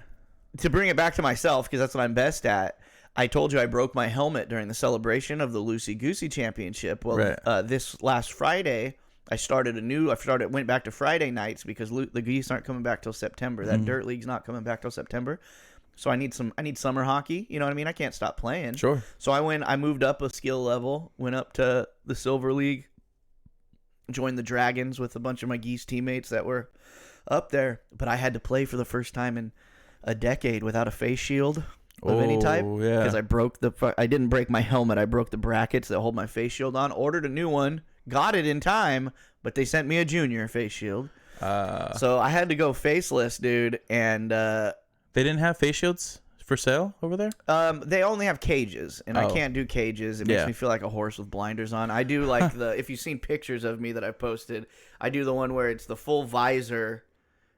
To bring it back to myself, because that's what I'm best at, I told you I broke my helmet during the celebration of the Loosey Goosey Championship. Well, this last Friday, went back to Friday nights because the geese aren't coming back till September. That dirt league's not coming back till September. So I need summer hockey. You know what I mean? I can't stop playing. Sure. So I moved up a skill level, went up to the Silver League, joined the Dragons with a bunch of my geese teammates that were up there. But I had to play for the first time in a decade without a face shield of any type, because I didn't break my helmet. I broke the brackets that hold my face shield on. Ordered a new one, got it in time, but they sent me a junior face shield. So I had to go faceless, dude. And they didn't have face shields for sale over there? They only have cages, and I can't do cages. It makes me feel like a horse with blinders on. I do like if you've seen pictures of me that I posted, I do the one where it's the full visor,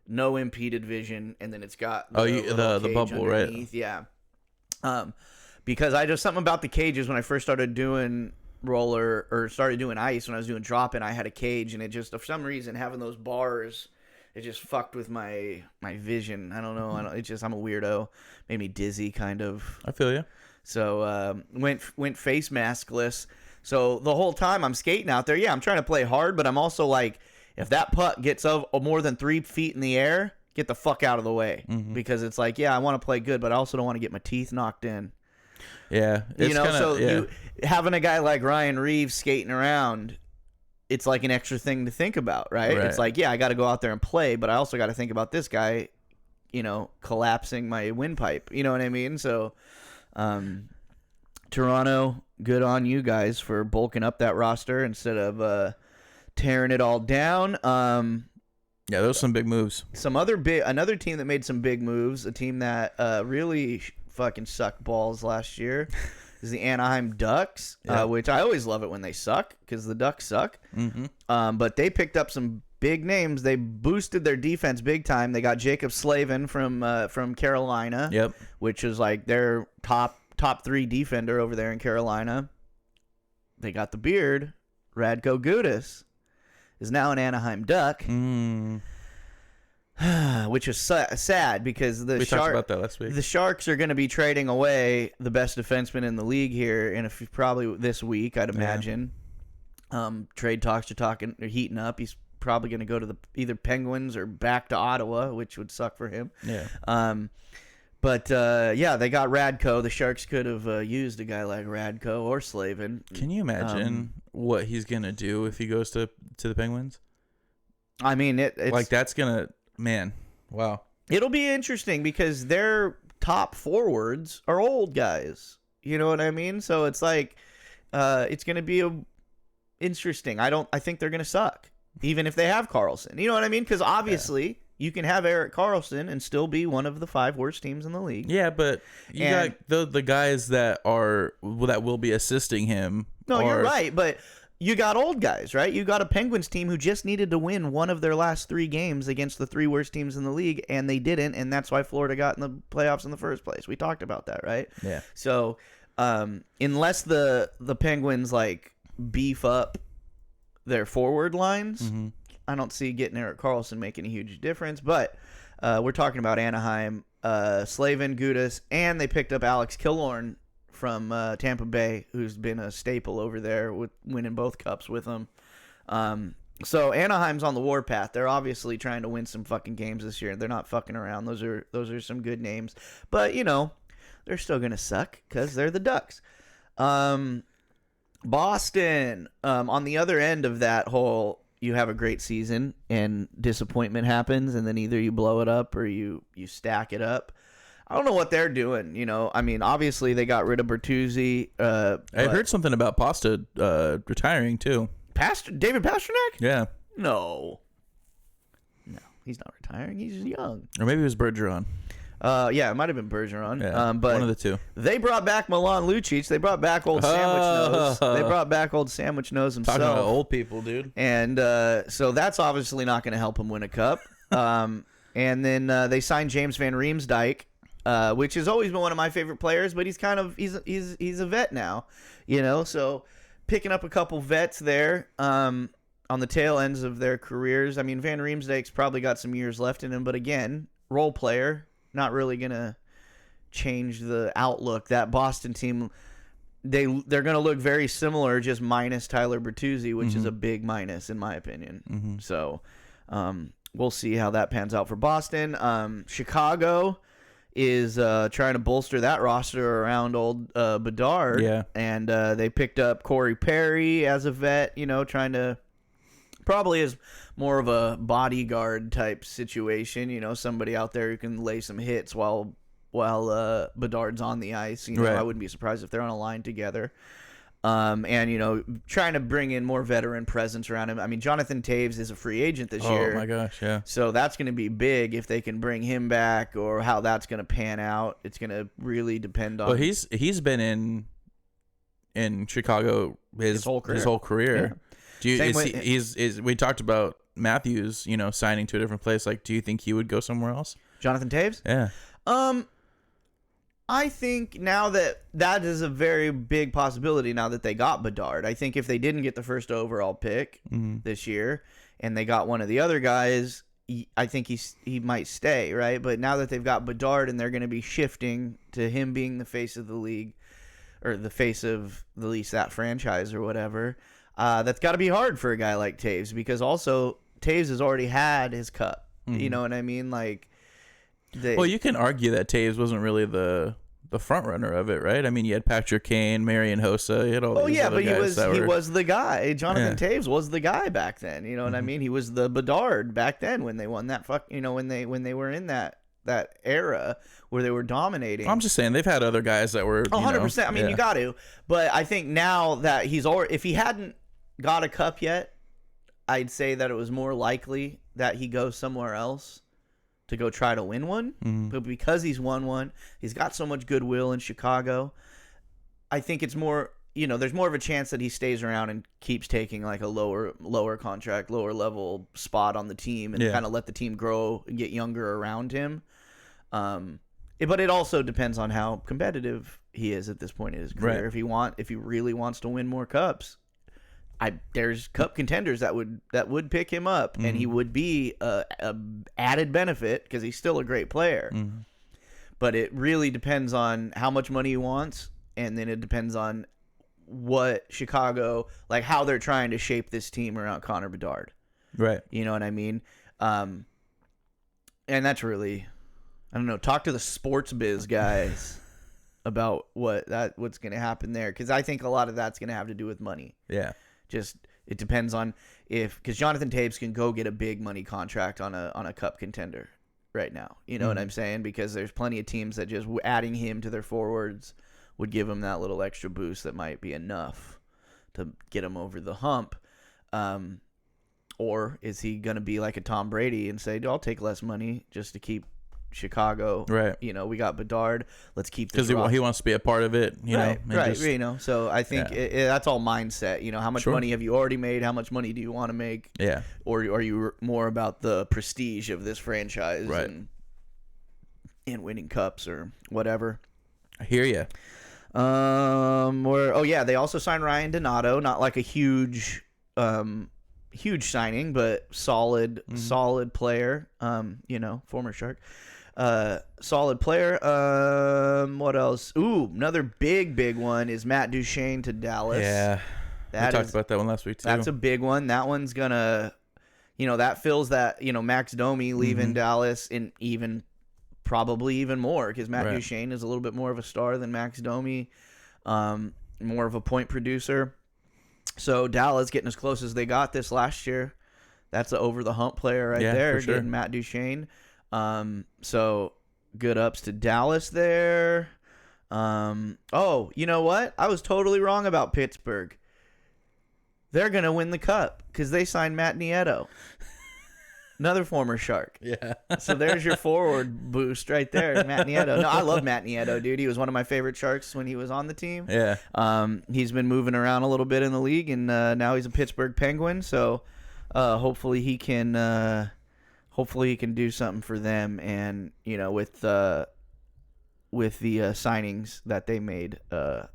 no impeded vision, and then it's got the bubble underneath. Right? Yeah. Because I just something about the cages when I first started doing started doing ice when I was doing drop-in, I had a cage, and it just for some reason having those bars, it just fucked with my vision. I don't know. I'm a weirdo. Made me dizzy, kind of. I feel you. So went face maskless. So the whole time I'm skating out there, yeah, I'm trying to play hard, but I'm also like, if that puck gets more than 3 feet in the air, get the fuck out of the way. Because it's like, yeah, I want to play good, but I also don't want to get my teeth knocked in. Yeah. You having a guy like Ryan Reeves skating around, it's like an extra thing to think about, right? It's like, yeah, I got to go out there and play, but I also got to think about this guy, collapsing my windpipe. You know what I mean? So, Toronto, good on you guys for bulking up that roster instead of tearing it all down. Yeah, those are some big moves. Another team that made some big moves, a team that really fucking sucked balls last year, is the Anaheim Ducks, which I always love it when they suck because the Ducks suck. But they picked up some big names. They boosted their defense big time. They got Jacob Slavin from Carolina, which is like their top 3 defender over there in Carolina. They got the beard. Radko Gudas is now an Anaheim Duck, which is sad because we talked about that last week. The Sharks are going to be trading away the best defenseman in the league here, and probably this week, I'd imagine. Trade talks are heating up. He's probably going to go to either Penguins or back to Ottawa, which would suck for him. But they got Radko. The Sharks could have used a guy like Radko or Slavin. Can you imagine what he's gonna do if he goes to the Penguins? I mean, it's like that's gonna wow. It'll be interesting because their top forwards are old guys. You know what I mean? So it's like it's gonna be interesting. I think they're gonna suck, even if they have Karlsson. You know what I mean? Because obviously. Yeah. You can have Erik Karlsson and still be one of the 5 worst teams in the league. Yeah, but you got the guys that will be assisting him. No, you're right, but you got old guys, right? You got a Penguins team who just needed to win one of their last 3 games against the 3 worst teams in the league, and they didn't, and that's why Florida got in the playoffs in the first place. We talked about that, right? Yeah. So, unless the Penguins like beef up their forward lines. I don't see getting Erik Karlsson making a huge difference, but we're talking about Anaheim, Slavin, Gudas, and they picked up Alex Killorn from Tampa Bay, who's been a staple over there with winning both cups with them. So Anaheim's on the warpath. They're obviously trying to win some fucking games this year. They're not fucking around. Those are some good names, but they're still gonna suck because they're the Ducks. Boston, on the other end of that whole. You have a great season and disappointment happens, and then either you blow it up or you stack it up. I don't know what they're doing. I mean, obviously they got rid of Bertuzzi. I heard something about Pasta retiring too. David Pastrnak? Yeah. No, he's not retiring. He's young. Or maybe it was Bergeron. Yeah, it might have been Bergeron. Yeah, but one of the two. They brought back Milan Lucic. They brought back old Sandwich Nose. They brought back old Sandwich Nose himself. Talking about old people, dude. And so that's obviously not going to help him win a cup. And then they signed James Van Riemsdyk, which has always been one of my favorite players, but he's a vet now, So picking up a couple vets there on the tail ends of their careers. I mean, Van Riemsdyk's probably got some years left in him, but again, role player. Not really gonna change the outlook. That Boston team, they're gonna look very similar, just minus Tyler Bertuzzi, which is a big minus in my opinion. So we'll see how that pans out for Boston. Chicago is trying to bolster that roster around old Bedard, and they picked up Corey Perry as a vet. Trying to. Probably is more of a bodyguard type situation, somebody out there who can lay some hits while Bedard's on the ice. I wouldn't be surprised if they're on a line together. And trying to bring in more veteran presence around him. I mean, Jonathan Taves is a free agent this year. Oh my gosh, yeah. So that's going to be big if they can bring him back, or how that's going to pan out. It's going to really depend on. Well, he's been in Chicago his whole career. Yeah. We talked about Matthews, signing to a different place. Like, do you think he would go somewhere else? Jonathan Taves? Yeah. I think now that is a very big possibility now that they got Bedard. I think if they didn't get the first overall pick this year and they got one of the other guys, I think he might stay, right? But now that they've got Bedard and they're going to be shifting to him being the face of the league, or the face of at least that franchise or whatever, that's got to be hard for a guy like Taves, because also Taves has already had his cup. You know what I mean? Like, well, you can argue that Taves wasn't really the front runner of it, right? I mean, you had Patrick Kane, Marion Hossa, you had all these other guys he was the guy. Jonathan Taves was the guy back then. You know what I mean? He was the Bedard back then when they won that when they were in that era where they were dominating. I'm just saying they've had other guys that were 100%. I mean, you got to, but I think now that he's already, if he hadn't got a cup yet, I'd say that it was more likely that he goes somewhere else to go try to win one. But because he's won one, he's got so much goodwill in Chicago, I think it's more, there's more of a chance that he stays around and keeps taking like a lower contract, lower level spot on the team, and kind of let the team grow and get younger around him. But it also depends on how competitive he is at this point in his career. Right. If he really wants to win more cups, there's cup contenders that would pick him up, and he would be a added benefit because he's still a great player. But it really depends on how much money he wants, and then it depends on what Chicago, like how they're trying to shape this team around Connor Bedard. Right. You know what I mean? And that's really, I don't know. Talk to the sports biz guys about what's going to happen there, because I think a lot of that's going to have to do with money. Yeah. Just it depends on because Jonathan Taves can go get a big money contract on a cup contender right now. You know what I'm saying? Because there's plenty of teams that just adding him to their forwards would give him that little extra boost that might be enough to get him over the hump. Or is he going to be like a Tom Brady and say, I'll take less money just to keep Chicago, right? We got Bedard. Let's keep this because he wants to be a part of it, right? So I think that's all mindset. How much money have you already made? How much money do you want to make? Yeah. Or are you more about the prestige of this franchise, right? And winning cups or whatever. I hear you. They also signed Ryan Donato. Not like a huge signing, but solid player. Former Shark. Solid player. What else? Ooh, another big one is Matt Duchene to Dallas. Yeah, we talked about that one last week too. That's a big one. That one's gonna, that fills that. Max Domi leaving Dallas, and probably even more, because Matt Duchene is a little bit more of a star than Max Domi, more of a point producer. So Dallas getting as close as they got this last year. That's an over the hump player right there, getting Matt Duchene. So good ups to Dallas there. You know what? I was totally wrong about Pittsburgh. They're going to win the cup because they signed Matt Nieto. Another former Shark. Yeah. So there's your forward boost right there, Matt Nieto. No, I love Matt Nieto, dude. He was one of my favorite Sharks when he was on the team. Yeah. He's been moving around a little bit in the league, and now he's a Pittsburgh Penguin. So hopefully he can do something for them, and with the signings that they made. How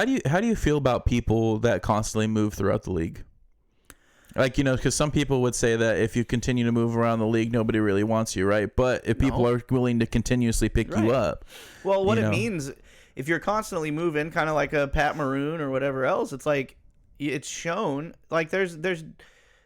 do you feel about people that constantly move throughout the league? Like, because some people would say that if you continue to move around the league, nobody really wants you, right? But if people are willing to continuously pick you up. Well, what it means, if you're constantly moving, kind of like a Pat Maroon or whatever else, it's like, it's shown, like there's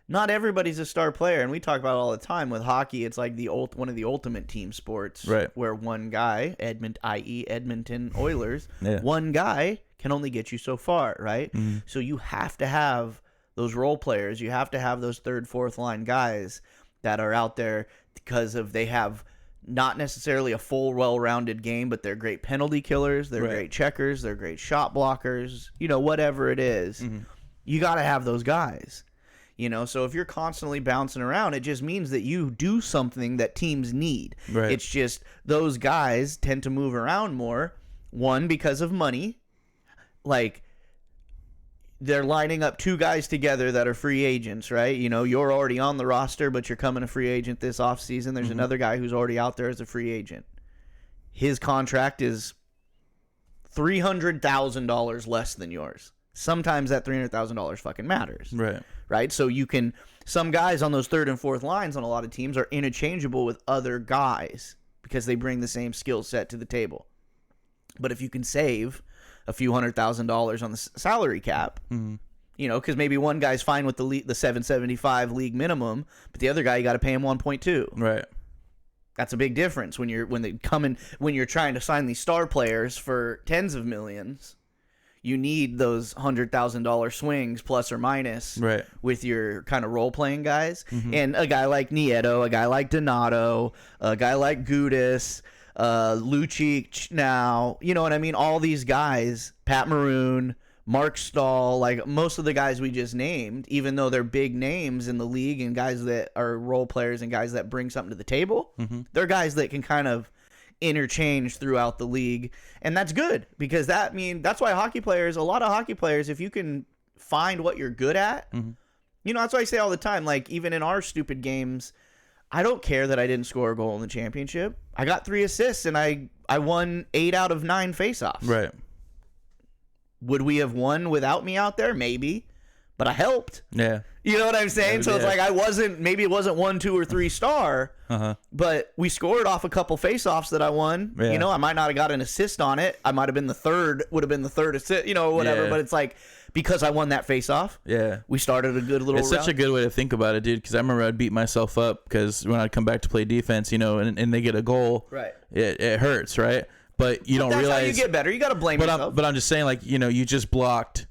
not everybody's a star player. And we talk about it all the time with hockey. It's like one of the ultimate team sports, right? Where one guy, Edmonton Oilers, one guy can only get you so far, right? So you have to have those role players. You have to have those third, fourth line guys that are out there because they have not necessarily a full, well-rounded game, but they're great penalty killers. They're great checkers. They're great shot blockers. Whatever it is, you got to have those guys. So if you're constantly bouncing around, it just means that you do something that teams need. Right. It's just those guys tend to move around more. One, because of money. Like, they're lining up two guys together that are free agents, right? You're already on the roster, but you're coming a free agent this offseason. There's another guy who's already out there as a free agent. His contract is $300,000 less than yours. Sometimes that $300,000 fucking matters. Right? So some guys on those third and fourth lines on a lot of teams are interchangeable with other guys because they bring the same skill set to the table. But if you can save a few $100,000 on the salary cap, you know, because maybe one guy's fine with the $775 league minimum, but the other guy, you got to pay him 1.2. Right. That's a big difference when you're trying to sign these star players for tens of millions. You need those $100,000 swings plus or minus with your kind of role playing guys. And a guy like Nieto, a guy like Donato, a guy like Gudis, Lucic now, you know what I mean? All these guys, Pat Maroon, Mark Stahl, like most of the guys we just named, even though they're big names in the league and guys that are role players and guys that bring something to the table, they're guys that can kind of interchange throughout the league. And that's good because that's why a lot of hockey players, if you can find what you're good at, you know, that's why I say all the time, like even in our stupid games, I don't care that I didn't score a goal in the championship. I got 3 assists and I won 8 out of 9 faceoffs. Right. Would we have won without me out there? Maybe. But I helped. Yeah. You know what I'm saying? So it's like maybe it wasn't 1, 2, or 3 star, but we scored off a couple faceoffs that I won. Yeah. You know, I might not have got an assist on it. I might have been would have been the third assist, you know, whatever. Yeah. But it's like, because I won that faceoff, we started a good little It's such a good way to think about it, dude, because I remember I'd beat myself up because when I'd come back to play defense, you know, and they get a goal, it hurts, right? But you don't realize. That's how you get better. You got to blame yourself. But I'm just saying, like, you know, you just blocked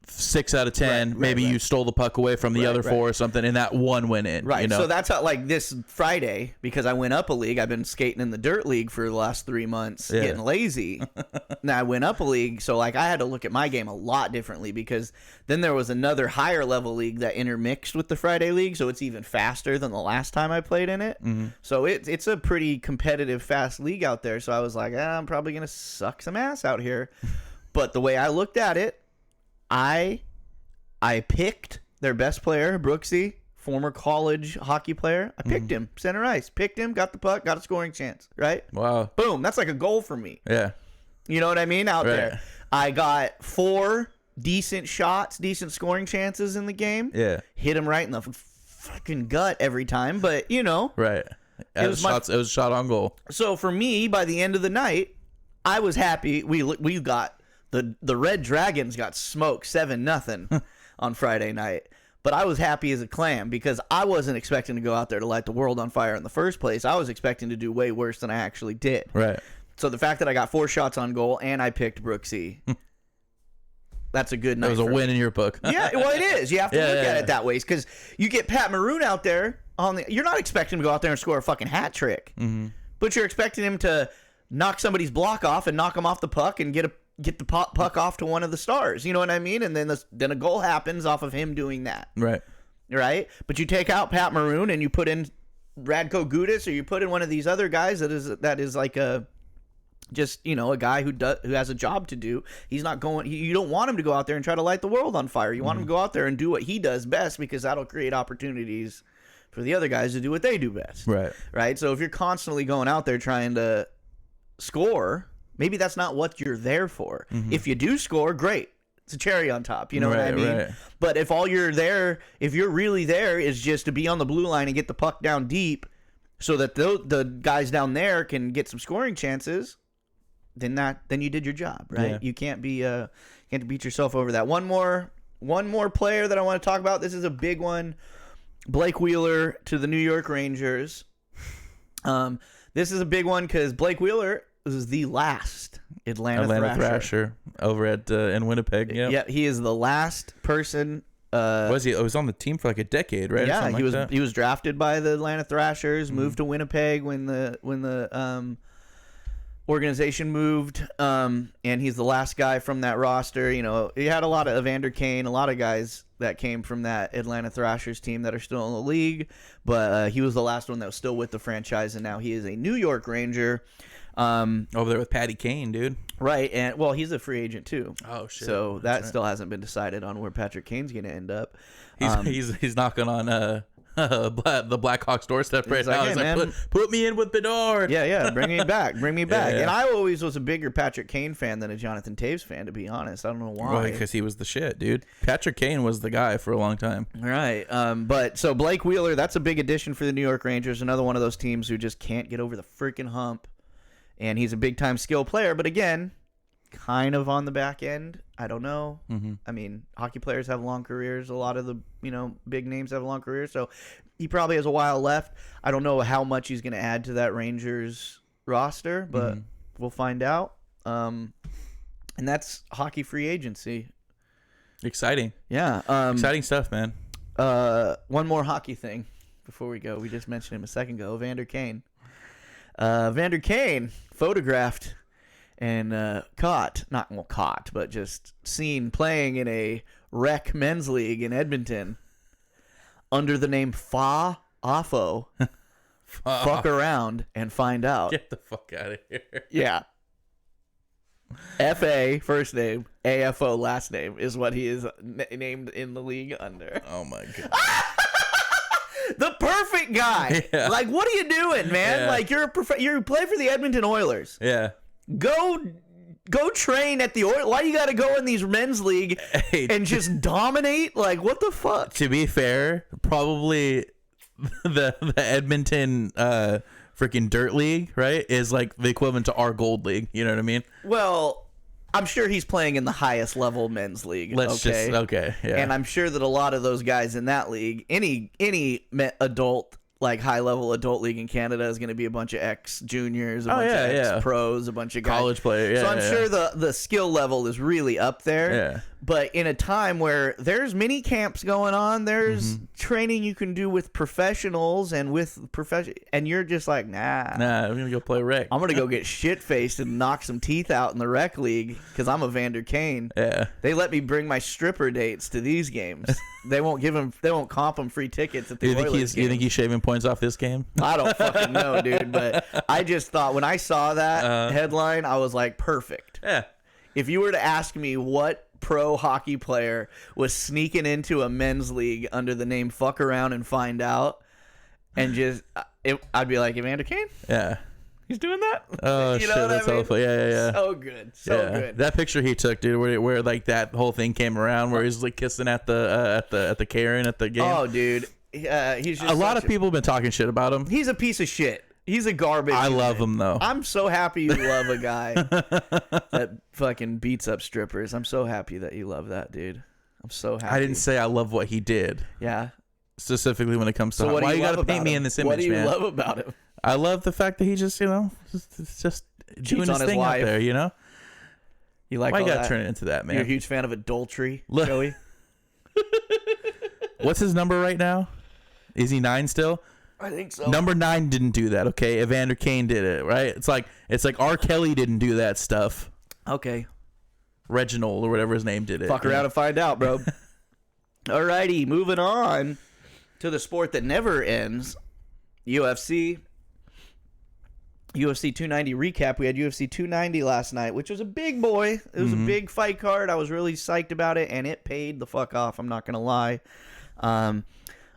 6 out of 10. Maybe you stole the puck away from the other 4 or something, and that one went in. Right. You know? So that's how, like this Friday, because I went up a league. I've been skating in the dirt league for the last 3 months, getting lazy. Now I went up a league, so like I had to look at my game a lot differently because then there was another higher level league that intermixed with the Friday league, so it's even faster than the last time I played in it. So it's a pretty competitive, fast league out there. So I was like, I'm probably gonna suck some ass out here. But the way I looked at it, I picked their best player, Brooksy, former college hockey player. I picked him, center ice. Picked him, got the puck, got a scoring chance, right? Wow. Boom. That's like a goal for me. Yeah. You know what I mean? Out there. I got 4 decent shots, decent scoring chances in the game. Yeah. Hit him right in the fucking gut every time, but, you know. Right. It was a shot on goal. So for me, by the end of the night, I was happy. We got... The Red Dragons got smoked 7-0 on Friday night. But I was happy as a clam because I wasn't expecting to go out there to light the world on fire in the first place. I was expecting to do way worse than I actually did. Right. So the fact that I got 4 shots on goal and I picked Brooksy, that's a good night. It was a win in your book. Yeah, well, it is. You have to look at it that way because you get Pat Maroon out there. You're not expecting him to go out there and score a fucking hat trick. But you're expecting him to knock somebody's block off and knock him off the puck and get the puck off to one of the stars. You know what I mean? And then a goal happens off of him doing that. Right? But you take out Pat Maroon and you put in Radko Gudis or you put in one of these other guys that is like a guy who has a job to do. He's not going. You don't want him to go out there and try to light the world on fire. You want him to go out there and do what he does best because that'll create opportunities for the other guys to do what they do best. Right? So if you're constantly going out there trying to score, maybe that's not what you're there for. If you do score, great. It's a cherry on top. You know what I mean? But if all you're there, if you're really there is just to be on the blue line and get the puck down deep so that the guys down there can get some scoring chances, then you did your job, right? Yeah. You can't beat yourself over that. One more player that I want to talk about. This is a big one. Blake Wheeler to the New York Rangers. This is a big one because Blake Wheeler is the last Atlanta Thrasher over at in Winnipeg. Yeah, he is the last person. Was he? He was on the team for like a decade, right? Yeah, he was drafted by the Atlanta Thrashers, moved to Winnipeg when the organization moved, and he's the last guy from that roster. You know, he had a lot of Evander Kane, a lot of guys that came from that Atlanta Thrashers team that are still in the league, but he was the last one that was still with the franchise, and now he is a New York Ranger. Over there with Patty Kane, dude. Right, and well, he's a free agent too. Oh shit! So that still hasn't been decided on where Patrick Kane's going to end up. He's knocking on the Blackhawks doorstep right now. He's like, hey, put me in with Bedard. Yeah, bring me back, Yeah. And I always was a bigger Patrick Kane fan than a Jonathan Toews fan, to be honest. I don't know why. Well, because he was the shit, dude. Patrick Kane was the guy for a long time. Right. But so Blake Wheeler, that's a big addition for the New York Rangers. Another one of those teams who just can't get over the freaking hump and he's a big-time skill player. But again, kind of on the back end. I don't know. I mean, hockey players have long careers. A lot of the big names have long careers, so he probably has a while left. I don't know how much he's going to add to that Rangers roster, but we'll find out. And that's hockey free agency. Exciting. Yeah. Exciting stuff, man. One more hockey thing before we go. We just mentioned him a second ago. Vander Kane. Vander Kane photographed and caught, but just seen playing in a rec men's league in Edmonton under the name Fa Afo. Fuck around and find out. Get the fuck out of here. Yeah. F-A, first name, A-F-O, last name, is what he is named in the league under. Oh, my God. The perfect guy. Yeah. Like, what are you doing, man? Yeah. Like, you play for the Edmonton Oilers. Yeah. Go train at the Oilers. Why you got to go in these men's league and just dominate? Like, what the fuck? To be fair, probably the Edmonton freaking dirt league, right, is like the equivalent to our gold league. You know what I mean? Well, I'm sure he's playing in the highest level men's league. Okay, yeah. And I'm sure that a lot of those guys in that league, any adult, like high level adult league in Canada, is going to be a bunch of ex juniors, a bunch of ex pros, a bunch of guys. College players. So I'm sure the skill level is really up there. Yeah. But in a time where there's mini camps going on, there's training you can do with professionals and and you're just like, nah, I'm gonna go play rec. I'm gonna go get shit faced and knock some teeth out in the rec league because I'm a Vander Kane. Yeah. They let me bring my stripper dates to these games. They won't comp them free tickets at the Oilers games. You think he's shaving points off this game? I don't fucking know, dude. But I just thought when I saw that headline, I was like, perfect. Yeah. If you were to ask me what pro hockey player was sneaking into a men's league under the name Fuck Around and Find Out, and I'd be like, Evander Kane? Yeah. He's doing that? Oh, shit, that's awful. Yeah. So good. So good. That picture he took, dude, where like that whole thing came around, where he's like kissing at the Karen at the game. Oh, dude. He's just a lot of people have been talking shit about him. He's a piece of shit. He's a garbage. I love him, though. I'm so happy you love a guy that fucking beats up strippers. I'm so happy that you love that, dude. I'm so happy. I didn't say I love what he did. Yeah. Specifically when it comes to so why you got to paint me in this image, man? What do you love about him? I love the fact that he just, just doing his thing out there, You like? Why you got to turn it into that, man? You're a huge fan of adultery, Joey? What's his number right now? Is he 9 still? I think so. Number 9 didn't do that, okay? Evander Kane did it, right? It's like R. Kelly didn't do that stuff. Okay. Reginald or whatever his name did it. Fuck around and find out, bro. Alrighty, moving on to the sport that never ends. UFC 290 recap. We had UFC 290 last night, which was a big boy. It was a big fight card. I was really psyched about it, and it paid the fuck off. I'm not going to lie.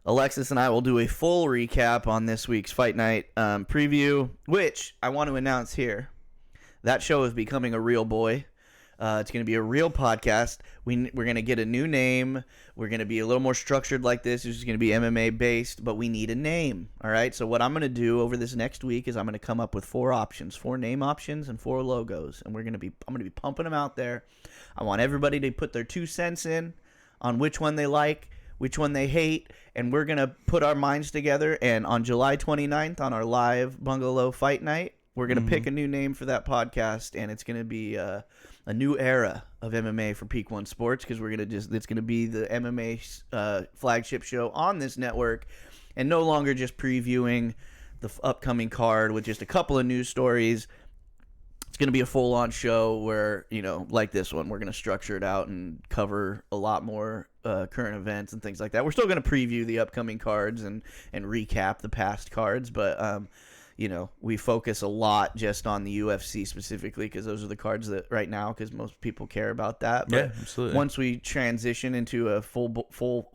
Alexis and I will do a full recap on this week's Fight Night preview, which I want to announce here. That show is becoming a real boy. It's going to be a real podcast. We're going to get a new name. We're going to be a little more structured like this. It's just going to be MMA based, but we need a name. All right. So what I'm going to do over this next week is I'm going to come up with 4 options, 4 name options, and 4 logos, and I'm going to be pumping them out there. I want everybody to put their 2 cents in on which one they like, which one they hate, and we're going to put our minds together. And on July 29th, on our live Bungalow Fight Night, we're going to pick a new name for that podcast, and it's going to be a new era of MMA for Peak One Sports, because it's going to be the MMA flagship show on this network, and no longer just previewing the upcoming card with just a couple of news stories. It's going to be a full-on show where, like this one, we're going to structure it out and cover a lot more current events and things like that. We're still going to preview the upcoming cards and recap the past cards, but we focus a lot just on the UFC specifically, because those are the cards that right now, because most people care about that. But yeah, absolutely. Once we transition into a full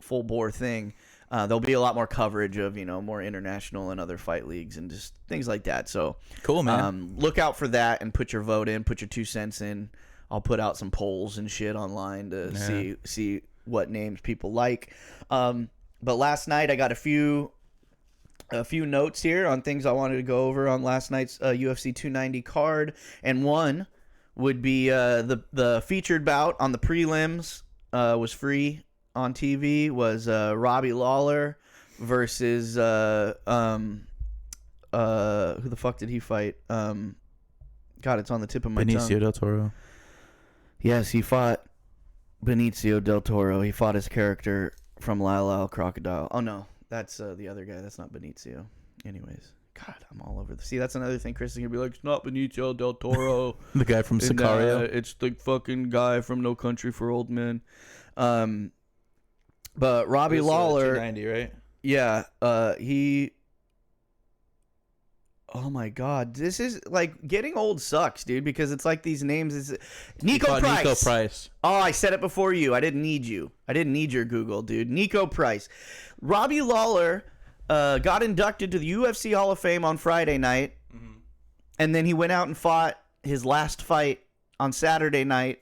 bore thing, there'll be a lot more coverage of more international and other fight leagues and just things like that. So cool, man. Look out for that and put your vote in, put your 2 cents in. I'll put out some polls and shit online to see what names people like. But last night I got a few a few notes here on things I wanted to go over on last night's UFC 290 card, and one would be the featured bout on the prelims was free on TV, was Robbie Lawler versus who the fuck did he fight? God, it's on the tip of my tongue. Benicio del Toro. Yes, he fought Benicio del Toro. He fought his character from Lyle Lyle Crocodile. Oh no, that's the other guy. That's not Benicio. Anyways, God, I'm all over the. See, that's another thing. Chris is gonna be like, it's not Benicio del Toro. The guy from Sicario. It's the fucking guy from No Country for Old Men. But Robbie Lawler, 290, right? yeah, he. Oh my God, this is like getting old sucks, dude. Because it's like these names is Nico Price. Nico Price. Oh, I said it before you. I didn't need you. I didn't need your Google, dude. Nico Price. Robbie Lawler got inducted to the UFC Hall of Fame on Friday night, and then he went out and fought his last fight on Saturday night,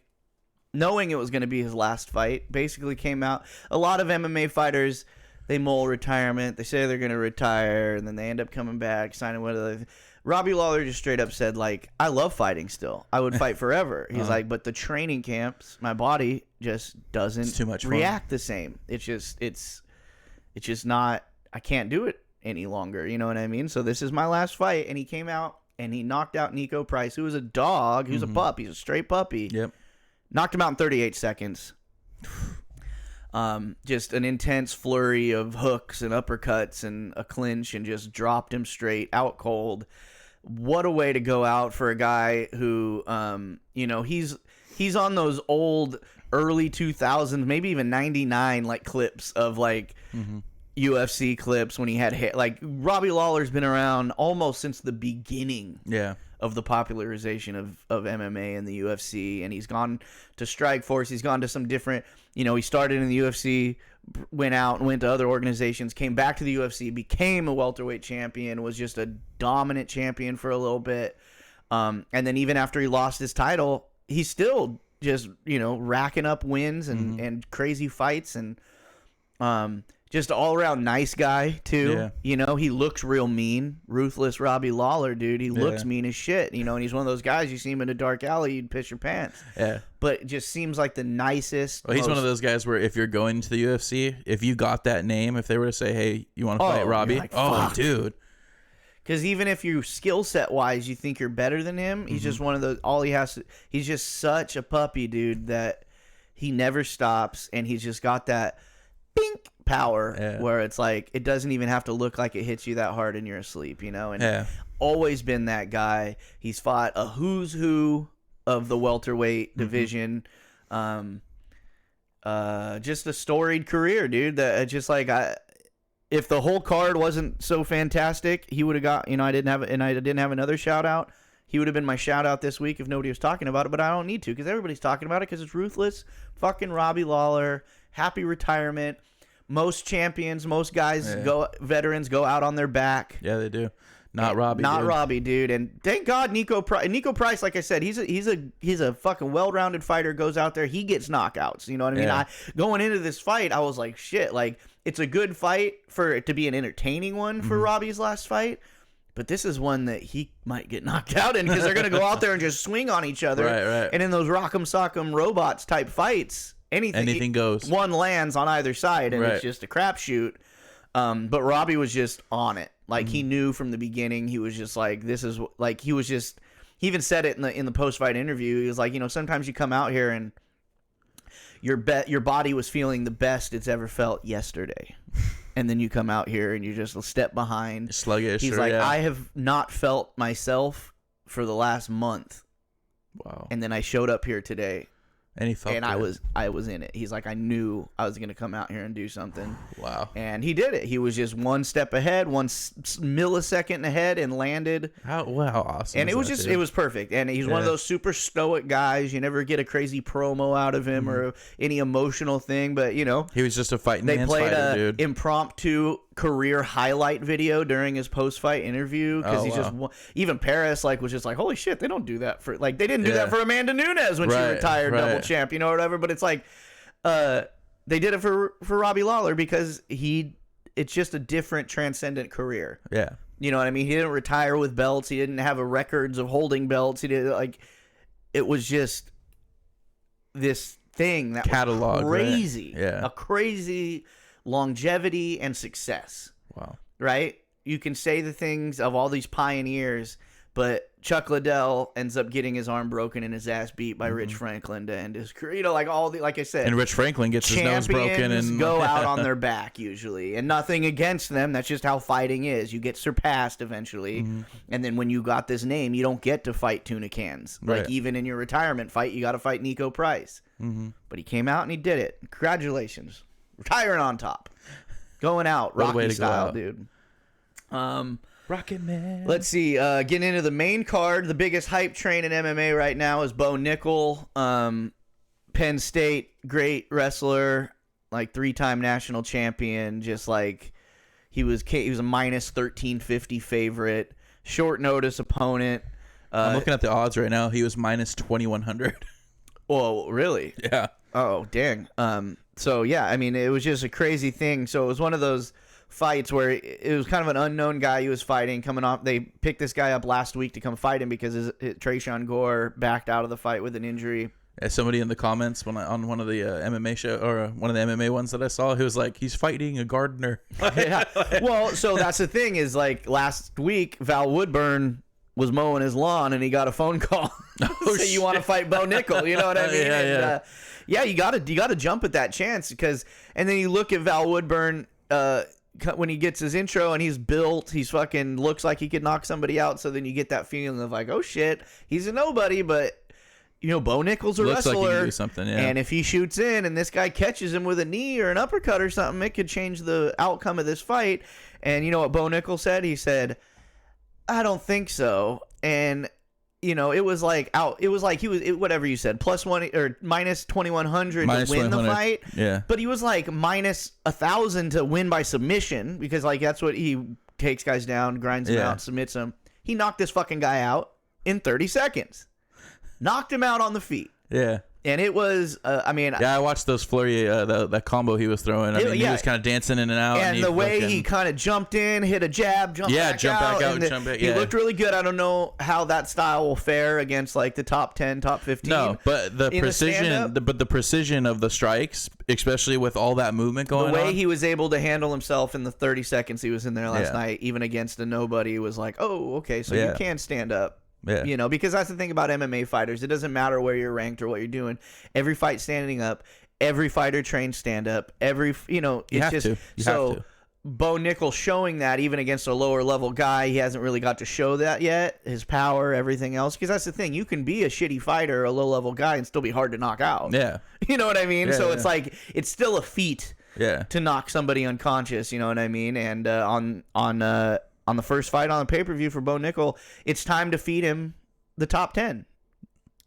knowing it was going to be his last fight. Basically came out. A lot of MMA fighters, they mull retirement. They say they're going to retire, and then they end up coming back, signing with Robbie Lawler just straight up said, like, I love fighting still. I would fight forever. He's like, but the training camps, my body just doesn't too much react the same. It's just not, I can't do it any longer. You know what I mean? So this is my last fight. And he came out and he knocked out Nico Price, who was a dog. He was a pup. He's a straight puppy. Yep. Knocked him out in 38 seconds. Just an intense flurry of hooks and uppercuts and a clinch, and just dropped him straight out cold. What a way to go out for a guy who, you know, he's on those old early 2000s, maybe even 99 like clips of like UFC clips when he had hair. Like Robbie Lawler's been around almost since the beginning. Yeah. Of the popularization of MMA and the UFC, and he's gone to Strikeforce. He's gone to some different, you know, he started in the UFC, went out and went to other organizations, came back to the UFC, became a welterweight champion, was just a dominant champion for a little bit. And then even after he lost his title, he's still just, you know, racking up wins and crazy fights, and just all around nice guy too. Yeah. You know, he looks real mean. Ruthless Robbie Lawler, dude. He looks mean as shit. You know, and he's one of those guys, you see him in a dark alley, you'd piss your pants. Yeah. But it just seems like the nicest. Well, he's one of those guys where if you're going to the UFC, if you got that name, if they were to say, hey, you want to fight Robbie? Like, oh, dude. Because even if you skill set wise, you think you're better than him, he's just one of those, he's just such a puppy, dude, that he never stops, and he's just got that bink power where it's like it doesn't even have to look like it hits you that hard and you're asleep, you know. And always been that guy. He's fought a who's who of the welterweight division. Just a storied career, dude. That just like if the whole card wasn't so fantastic, he would have got, you know, I didn't have another shout out. He would have been my shout out this week if nobody was talking about it, but I don't need to because everybody's talking about it because it's ruthless fucking Robbie Lawler. Happy retirement. Most champions, most guys veterans go out on their back. Yeah, they do. Not Robbie. Not dude. Robbie, dude. And thank God Nico Price. Nico Price, like I said, he's a fucking well-rounded fighter. Goes out there, he gets knockouts. You know what I mean? Going into this fight, I was like, shit. Like it's a good fight for it to be an entertaining one for Robbie's last fight. But this is one that he might get knocked out in because they're gonna go out there and just swing on each other. Right. And in those rock'em sock'em robots type fights, anything goes. One lands on either side, and it's just a crapshoot. But Robbie was just on it. Like he knew from the beginning. He was just like, this is like he even said it in the post fight interview. He was like, you know, sometimes you come out here and your body was feeling the best it's ever felt yesterday, and then you come out here and you just a step behind, sluggish. He's like, I have not felt myself for the last month. Wow. And then I showed up here today. And he felt I was in it. He's like, I knew I was going to come out here and do something. Wow. And he did it. He was just one step ahead, one millisecond ahead, and landed. How awesome. And it was just, it was perfect. And he's one of those super stoic guys. You never get a crazy promo out of him or any emotional thing. But, you know, he was just a fighting They man's played fighter, a dude. impromptu career highlight video during his post-fight interview because just even Paris was just like, holy shit, they don't do that for they didn't do that for Amanda Nunes when she retired double champ, you know, or whatever. But it's like they did it for Robbie Lawler because he it's just a different transcendent career. Yeah. You know what I mean? He didn't retire with belts. He didn't have a records of holding belts. He did it was just this thing that Catalog, was crazy. right? Yeah. A crazy longevity and success. Wow. Right? You can say the things of all these pioneers, but Chuck Liddell ends up getting his arm broken and his ass beat by Rich Franklin to end his career. You know, like I said. And Rich Franklin gets his nose broken and go out on their back usually. And nothing against them. That's just how fighting is. You get surpassed eventually. And then when you got this name, you don't get to fight tuna cans. Like even in your retirement fight, you got to fight Nico Price. But he came out and he did it. Congratulations. Retiring on top. Going out. Rocky style, dude. Rocket Man. Let's see. Getting into the main card, the biggest hype train in MMA right now is Bo Nickel. Penn State, great wrestler, like 3-time national champion. Just like he was a minus 1350 favorite. Short notice opponent. I'm looking at the odds right now. He was minus 2100. Oh, really? Yeah. Oh, dang. So yeah, I mean, it was just a crazy thing. So it was one of those fights where it was kind of an unknown guy he was fighting coming off. They picked this guy up last week to come fight him because Trayshawn Gore backed out of the fight with an injury. Yeah, somebody in the comments on one of the MMA show or one of the MMA ones that I saw, he was like, he's fighting a gardener. Yeah. Well, so that's the thing is like last week Val Woodburn was mowing his lawn and he got a phone call. So you want to fight Bo Nickel? You know what I mean? Yeah, you gotta jump at that chance because and then you look at Val Woodburn. When he gets his intro and he's built, he's fucking looks like he could knock somebody out. So then you get that feeling of like, oh shit, he's a nobody, but you know, Bo Nickel's a looks wrestler. like he can do something, yeah. And if he shoots in and this guy catches him with a knee or an uppercut or something, it could change the outcome of this fight. And you know what Bo Nickel said? He said, I don't think so. And you know, it was like he was whatever you said, +1 or minus 2100 to win the fight. Yeah. But he was like minus 1000 to win by submission because like that's what he takes guys down, grinds them out, submits them. He knocked this fucking guy out in 30 seconds. Knocked him out on the feet. Yeah. And it was, I mean... Yeah, I watched those flurry, that combo he was throwing. I mean, he was kind of dancing in and out. And the way he kind of jumped in, hit a jump back out. He looked really good. I don't know how that style will fare against, like, the top 10, top 15. No, but the precision of the strikes, especially with all that movement going on. The way he was able to handle himself in the 30 seconds he was in there last night, even against a nobody, was like, oh, okay, so you can stand up. Yeah. You know, because that's the thing about MMA fighters. It doesn't matter where you're ranked or what you're doing. Every fight standing up. Every fighter trains stand up. You have to. Bo Nickel showing that even against a lower level guy, he hasn't really got to show that yet. His power, everything else. Because that's the thing. You can be a shitty fighter, a low level guy, and still be hard to knock out. Yeah. You know what I mean? Yeah, so it's like, it's still a feat to knock somebody unconscious. You know what I mean? And on the first fight on the pay-per-view for Bo Nickel, it's time to feed him the top 10.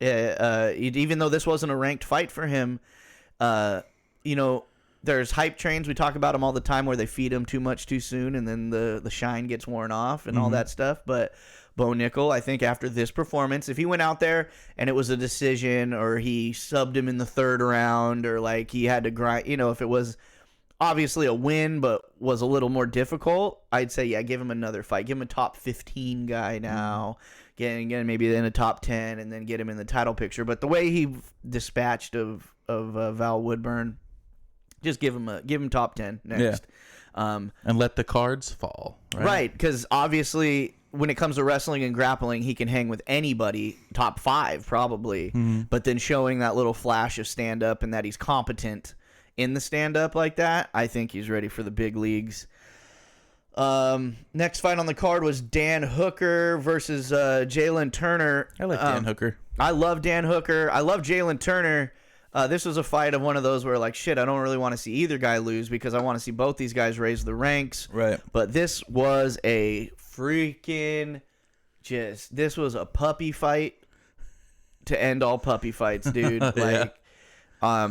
Even though this wasn't a ranked fight for him, you know, there's hype trains. We talk about them all the time where they feed him too much too soon and then the shine gets worn off and all that stuff. But Bo Nickel, I think after this performance, if he went out there and it was a decision or he subbed him in the 3rd round or like he had to grind, you know, if it was obviously a win, but was a little more difficult, I'd say, yeah, give him another fight. Give him a top 15 guy now. Get maybe in a top 10 and then get him in the title picture. But the way he dispatched of Val Woodburn, just give him top 10 next. Yeah. And let the cards fall. Right, because obviously when it comes to wrestling and grappling, he can hang with anybody, top 5 probably. But then showing that little flash of stand-up and that he's competent in the stand-up like that, I think he's ready for the big leagues. Next fight on the card was Dan Hooker versus Jalen Turner. I like Dan Hooker. I love Dan Hooker. I love Jalen Turner. This was a fight of one of those where, like, shit, I don't really want to see either guy lose because I want to see both these guys raise the ranks. Right. But this was a freaking this was a puppy fight to end all puppy fights, dude. Like,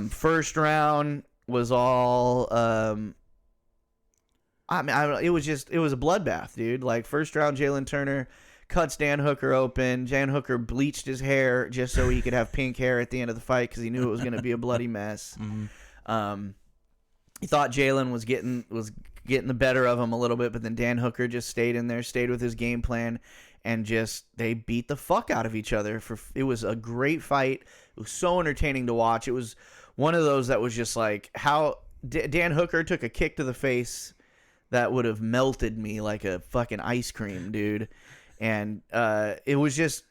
first round was all I mean, it was a bloodbath, dude. Like, first round, Jalen Turner cuts Dan Hooker open. Dan Hooker bleached his hair just so he could have pink hair at the end of the fight because he knew it was going to be a bloody mess. He thought Jalen was getting the better of him a little bit, but then Dan Hooker just stayed in there, stayed with his game plan, and just they beat the fuck out of each other. It was a great fight. It was so entertaining to watch. It was one of those that was just like how Dan Hooker took a kick to the face that would have melted me like a fucking ice cream, dude. And it was just,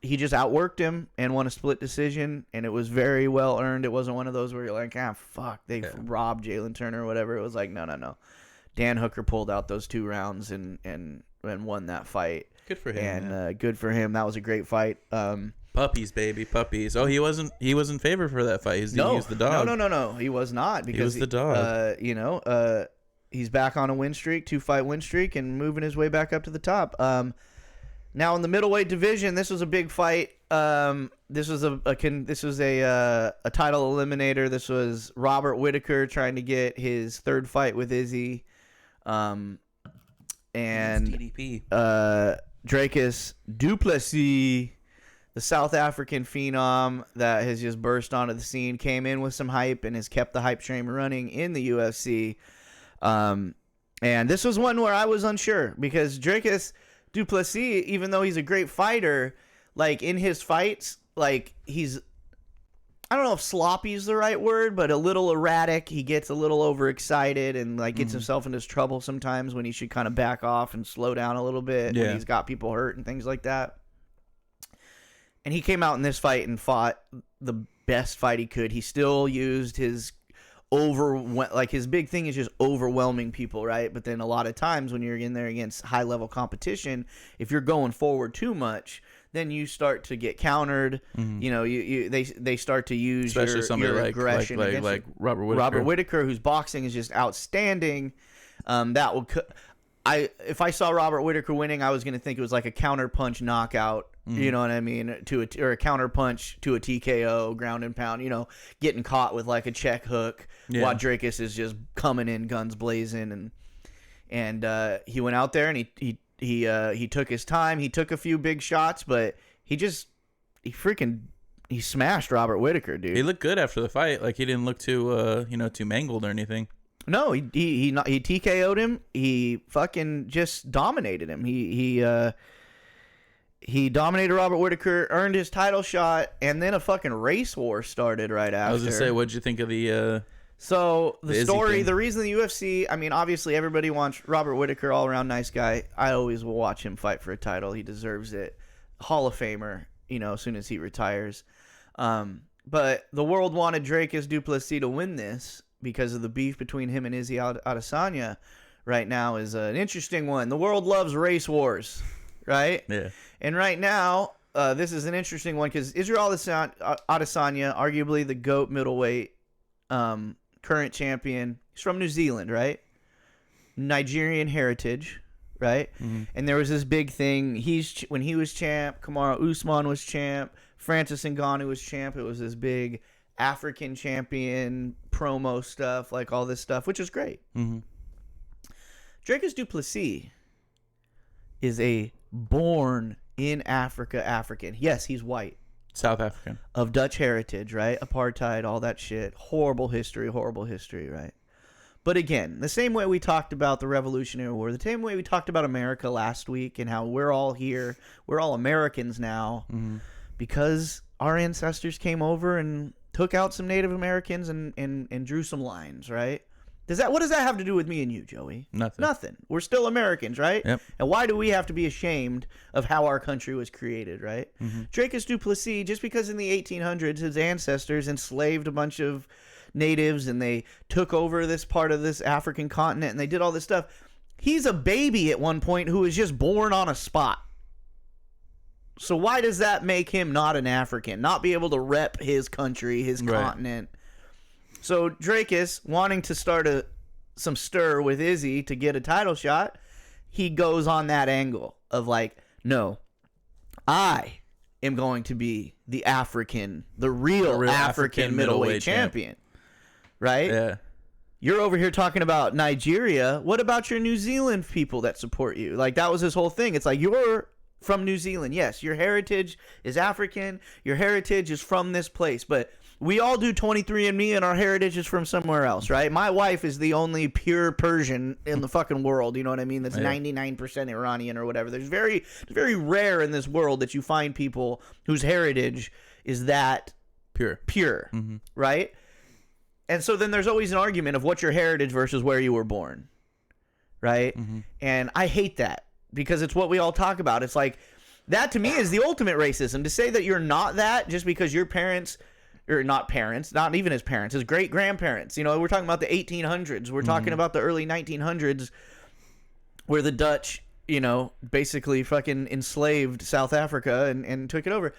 he just outworked him and won a split decision, and it was very well earned. It wasn't one of those where you're like, fuck, they robbed Jalen Turner or whatever. It was like, no. Dan Hooker pulled out those 2 rounds and won that fight. Good for him. And good for him. That was a great fight. Puppies, baby, puppies. Oh, he wasn't in favor for that fight. He was the dog. No. He was not, because he was the dog. He's back on a win streak, 2-fight win streak, and moving his way back up to the top. Now in the middleweight division, this was a big fight. This was a title eliminator. This was Robert Whittaker trying to get his 3rd fight with Izzy, and TDP. Dracus du Plessis, the South African phenom that has just burst onto the scene, came in with some hype and has kept the hype train running in the UFC. And this was one where I was unsure, because Dracus du Plessis, even though he's a great fighter, like in his fights, like he's, I don't know if sloppy is the right word, but a little erratic. He gets a little overexcited and like gets himself into trouble sometimes when he should kind of back off and slow down a little bit when he's got people hurt and things like that. And he came out in this fight and fought the best fight he could. He still used his his big thing is just overwhelming people, right? But then a lot of times when you're in there against high level competition, if you're going forward too much, then you start to get countered. You know, they start to use your aggression like Robert Whittaker. Robert Whittaker, whose boxing is just outstanding. If I saw Robert Whittaker winning, I was going to think it was like a counter punch knockout. You know what I mean? Or a counter punch to a TKO, ground and pound. You know, getting caught with like a check hook while Dracus is just coming in guns blazing, and he went out there and he took his time. He took a few big shots, but he smashed Robert Whittaker, dude. He looked good after the fight. Like he didn't look too too mangled or anything. No, he TKO'd him. He fucking just dominated him. He dominated Robert Whittaker, earned his title shot, and then a fucking race war started right after. I was gonna say, what'd you think of the? So the story, thing? the reason the UFC, I mean, obviously everybody wants Robert Whittaker, all around nice guy. I always will watch him fight for a title. He deserves it. Hall of Famer, you know, as soon as he retires. But the world wanted Dracus du Plessis to win this because of the beef between him and Izzy Adesanya. Right now is an interesting one. The world loves race wars, right? Yeah. And right now, this is an interesting one because Israel Adesanya, arguably the GOAT middleweight, current champion. He's from New Zealand, right? Nigerian heritage, right? And there was this big thing. When he was champ, Kamaru Usman was champ, Francis Ngannou was champ. It was this big African champion promo stuff, like all this stuff, which is great. Dracus du Plessis is a born in Africa African. Yes, he's white. South African. Of Dutch heritage, right? Apartheid, all that shit. Horrible history, right? But again, the same way we talked about the Revolutionary War, the same way we talked about America last week and how we're all here, we're all Americans now because our ancestors came over and took out some Native Americans and drew some lines, right? What does that have to do with me and you, Joey? Nothing. We're still Americans, right? Yep. And why do we have to be ashamed of how our country was created, right? Dracus du Plessis, just because in the 1800s his ancestors enslaved a bunch of natives and they took over this part of this African continent and they did all this stuff. He's a baby at one point who was just born on a spot. So why does that make him not an African? Not be able to rep his country, his continent? So Dracus, wanting to start some stir with Izzy to get a title shot, he goes on that angle of like, no, I am going to be the real African middleweight champion. Right? Yeah. You're over here talking about Nigeria. What about your New Zealand people that support you? Like, that was his whole thing. It's like, you're from New Zealand. Yes, your heritage is African. Your heritage is from this place. But We all do 23andMe, and our heritage is from somewhere else, right? My wife is the only pure Persian in the fucking world. You know what I mean? That's 99% Iranian or whatever. It's very rare in this world that you find people whose heritage is that pure, right? And so then there's always an argument of what's your heritage versus where you were born, right? And I hate that because it's what we all talk about. It's like that to me is the ultimate racism, to say that you're not that just because your parents, or not parents, not even his parents, his great grandparents. You know, we're talking about the 1800s. We're talking about the early 1900s, where the Dutch, you know, basically fucking enslaved South Africa and took it over.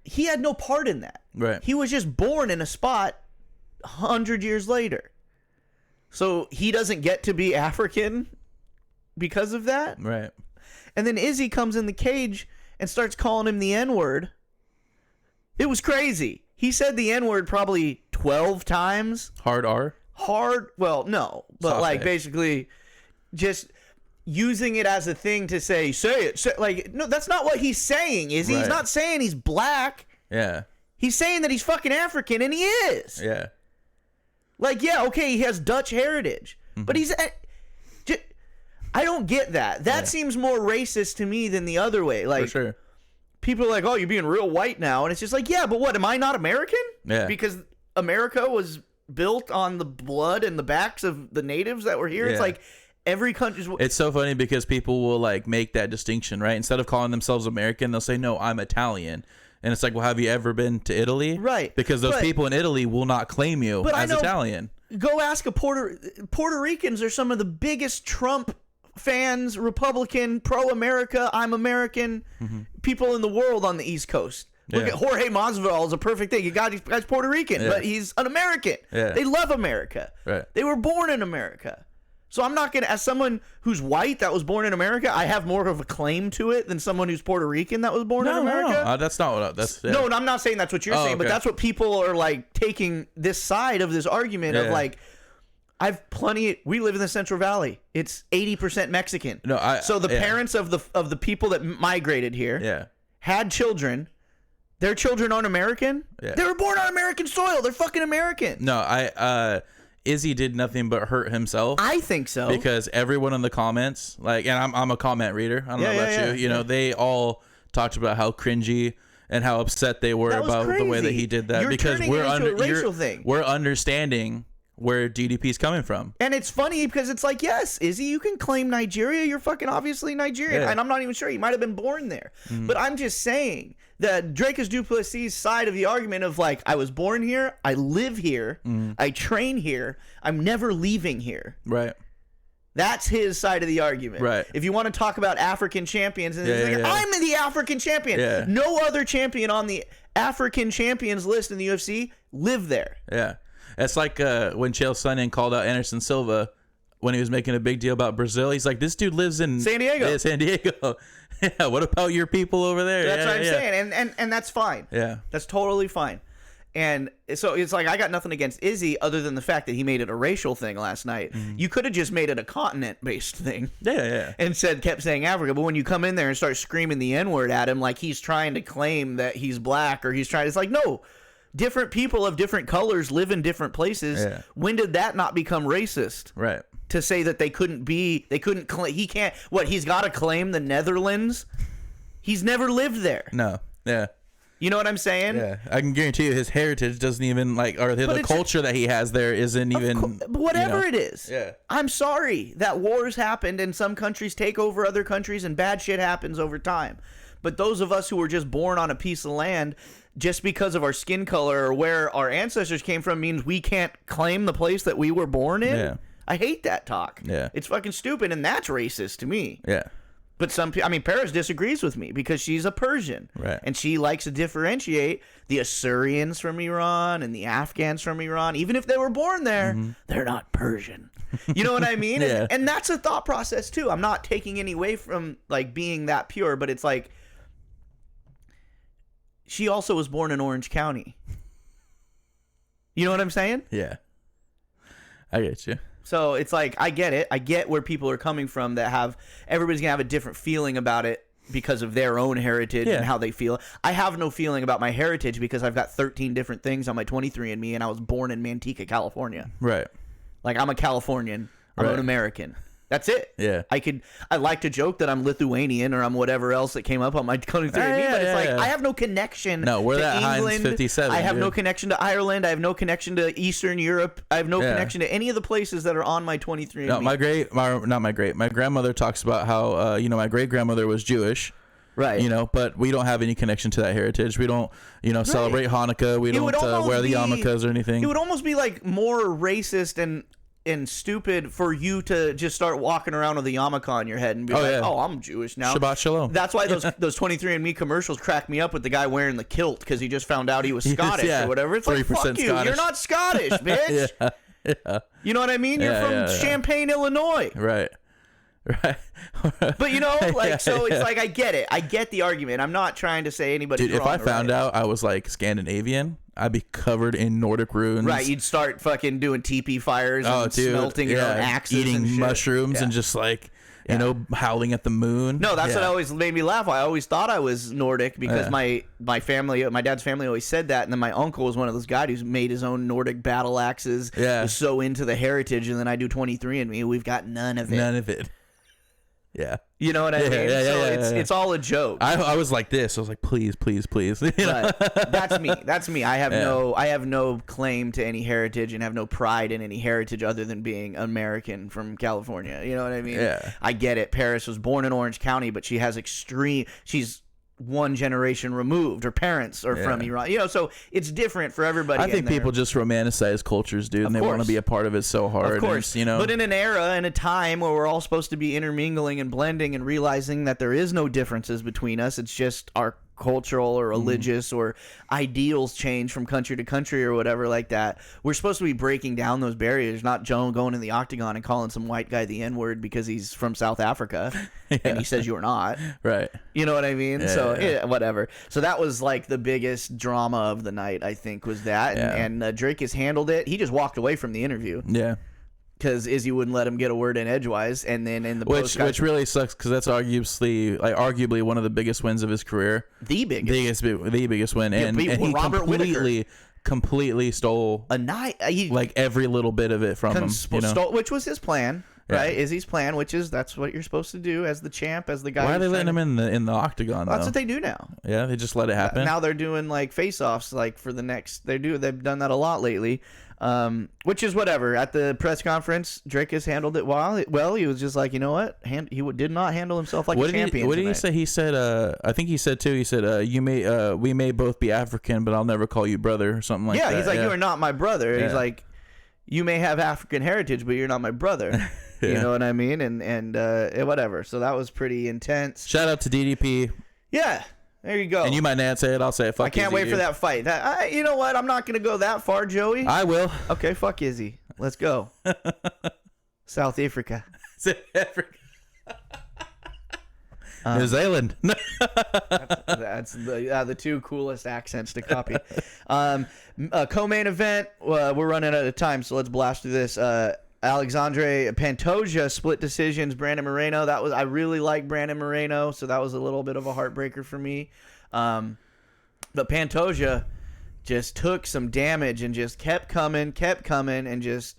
He had no part in that. Right. He was just born in a spot 100 years later. So he doesn't get to be African because of that. Right. And then Izzy comes in the cage and starts calling him the N-word. It was crazy. He said the N-word probably 12 times. Hard R? Well, no. But Soft like A. basically just using it as a thing to say it. Like, no, that's not what he's saying, is he? Right. He's not saying he's black. Yeah. He's saying that he's fucking African, and he is. Yeah. Like, yeah, okay, he has Dutch heritage. But he's... I don't get that. That seems more racist to me than the other way. Like, For sure. people are like, oh, you're being real white now. And it's just like, yeah, but what? Am I not American? Yeah. Because America was built on the blood and the backs of the natives that were here. It's Yeah. like every country's... It's so funny because people will like make that distinction, right? Instead of calling themselves American, they'll say, no, I'm Italian. And it's like, well, have you ever been to Italy? Right. Because those But- people in Italy will not claim you But I as know- Italian. Go ask a Puerto Ricans are some of the biggest Trump fans, Republican, pro-America, I'm American people in the world on the East Coast. Look Yeah. at Jorge Masvidal is a perfect thing. He's Puerto Rican, Yeah. but he's an American. Yeah. They love America. Right. They were born in America. So I'm not going to, as someone who's white that was born in America, I have more of a claim to it than someone who's Puerto Rican that was born in America. No. That's not what that's. Yeah. No, and I'm not saying that's what you're saying, but okay. that's what people are like taking this side of this argument of Yeah. like, we live in the Central Valley. It's 80% Mexican. So the parents of the people that migrated here Yeah. had children. Their children aren't American. Yeah. They were born on American soil. They're fucking American. No, Izzy did nothing but hurt himself. I think so. Because everyone in the comments, like, and I'm a comment reader. I don't know about you. You know, they all talked about how cringy and how upset they were That was about the way that crazy. he did that. You're because turning it into a racial thing. We're understanding where DDP's coming from. And it's funny because it's like, yes, Izzy, you can claim Nigeria. You're fucking obviously Nigerian. Yeah. And I'm not even sure. He might have been born there. But I'm just saying that Dracus Duplessis' side of the argument of like, I was born here, I live here, I train here, I'm never leaving here. Right. That's his side of the argument. Right. If you want to talk about African champions, and he's like, yeah. I'm the African champion. Yeah. No other champion on the African champions list in the UFC live there. Yeah. It's like when Chael Sonnen called out Anderson Silva when he was making a big deal about Brazil. He's like, this dude lives in San Diego. Yeah, San Diego. Yeah, what about your people over there? That's yeah, what I'm saying. And that's fine. Yeah. That's totally fine. And so it's like, I got nothing against Izzy other than the fact that he made it a racial thing last night. You could have just made it a continent-based thing. Yeah. And kept saying Africa. But when you come in there and start screaming the N-word at him like he's trying to claim that he's black or it's like, no. Different people of different colors live in different places. Yeah. When did that not become racist? Right. To say that they couldn't claim, he can't, he's got to claim the Netherlands? He's never lived there. No. Yeah. You know what I'm saying? Yeah. I can guarantee you his heritage doesn't even or the culture that he has there isn't even whatever it is. Yeah. I'm sorry that wars happened and some countries take over other countries and bad shit happens over time. But those of us who were just born on a piece of land, just because of our skin color or where our ancestors came from, means we can't claim the place that we were born in. Yeah. I hate that talk. Yeah. It's fucking stupid, and that's racist to me. Yeah. But Paris disagrees with me because she's a Persian. Right. And she likes to differentiate the Assyrians from Iran and the Afghans from Iran. Even if they were born there, they're not Persian. You know what I mean? Yeah. And that's a thought process, too. I'm not taking any away from, like, being that pure, but it's like, she also was born in Orange County. You know what I'm saying? Yeah. I get you. So it's like, I get it. I get where people are coming from that everybody's going to have a different feeling about it because of their own heritage Yeah. and how they feel. I have no feeling about my heritage because I've got 13 different things on my 23andMe, and I was born in Manteca, California. Right. Like, I'm a Californian. I'm Right. an American. That's it. Yeah. I like to joke that I'm Lithuanian or I'm whatever else that came up on my 23andMe, but it's like I have no connection No, we're to that Heinz England. 57, I have no dude. connection to Ireland. I have no connection to Eastern Europe. I have no connection to any of the places that are on my 23andMe. No, my grandmother talks about how my great grandmother was Jewish. Right. But we don't have any connection to that heritage. We don't, celebrate Hanukkah. We don't wear the yarmulkes or anything. It would almost be like more racist and stupid for you to just start walking around with a yarmulke on your head and be oh, I'm Jewish now. Shabbat shalom. That's why those 23andMe commercials crack me up with the guy wearing the kilt because he just found out he was Scottish or whatever. It's like, fuck you. Scottish. You're not Scottish, bitch. Yeah. You know what I mean? You're from Champaign, Illinois. Right. Right. But so it's like I get it. I get the argument. I'm not trying to say anybody's Dude, if wrong I or found right. out I was like Scandinavian, I'd be covered in Nordic ruins. Right, you'd start fucking doing teepee fires and smelting your own axes eating and shit. mushrooms and just like howling at the moon. No, that's what always made me laugh. I always thought I was Nordic because my family, my dad's family always said that, and then my uncle was one of those guys who's made his own Nordic battle axes. Yeah. Was so into the heritage, and then I do 23andMe, we've got none of it. None of it. Yeah. You know what I mean? It's all a joke. I was like this. I was like, please, please, please. But that's me. That's me. I have no claim to any heritage and have no pride in any heritage other than being American from California. You know what I mean? Yeah. I get it. Paris was born in Orange County, but she's one generation removed. Her parents are from Iran. So it's different for everybody. I think people just romanticize cultures, dude, and they want to be a part of it so hard. Of course, But in an era, in a time where we're all supposed to be intermingling and blending and realizing that there is no differences between us, it's just our cultural or religious or ideals change from country to country or whatever like that. We're supposed to be breaking down those barriers, not Joe going in the octagon and calling some white guy the N-word because he's from South Africa and he says you're not. Right. You know what I mean? Whatever. So that was like the biggest drama of the night, I think, was that. And Drake has handled it. He just walked away from the interview. Yeah. Because Izzy wouldn't let him get a word in edgewise, and then in the which really sucks because that's arguably one of the biggest wins of his career. The biggest win, and he completely stole a night, like every little bit of it from him, which was his plan, right? Izzy's plan, which is that's what you're supposed to do as the champ, as the guy. Why are they letting him in the octagon? That's what they do now. Yeah, they just let it happen. Now they're doing like face-offs, like for the next. They've done that a lot lately. Which is whatever. At the press conference, Drake has handled it well. He was just like, you know what? He did not handle himself like a champion. What did he say? He said, I think he said too. He said, we may both be African, but I'll never call you brother or something like that. Yeah, he's like, you are not my brother. Yeah. He's like, you may have African heritage, but you're not my brother. You know what I mean? And whatever. So that was pretty intense. Shout out to DDP. Yeah. There you go. And you might not say it. I'll say it. Fuck I can't wait for that fight. You know what? I'm not going to go that far, Joey. I will. Okay, fuck Izzy. Let's go. South Africa. South Africa. New Zealand. That's the two coolest accents to copy. Co-main event. We're running out of time, so let's blast through this. Alexandre Pantoja split decisions. Brandon Moreno. I really like Brandon Moreno, so that was a little bit of a heartbreaker for me. But Pantoja just took some damage and just kept coming, and just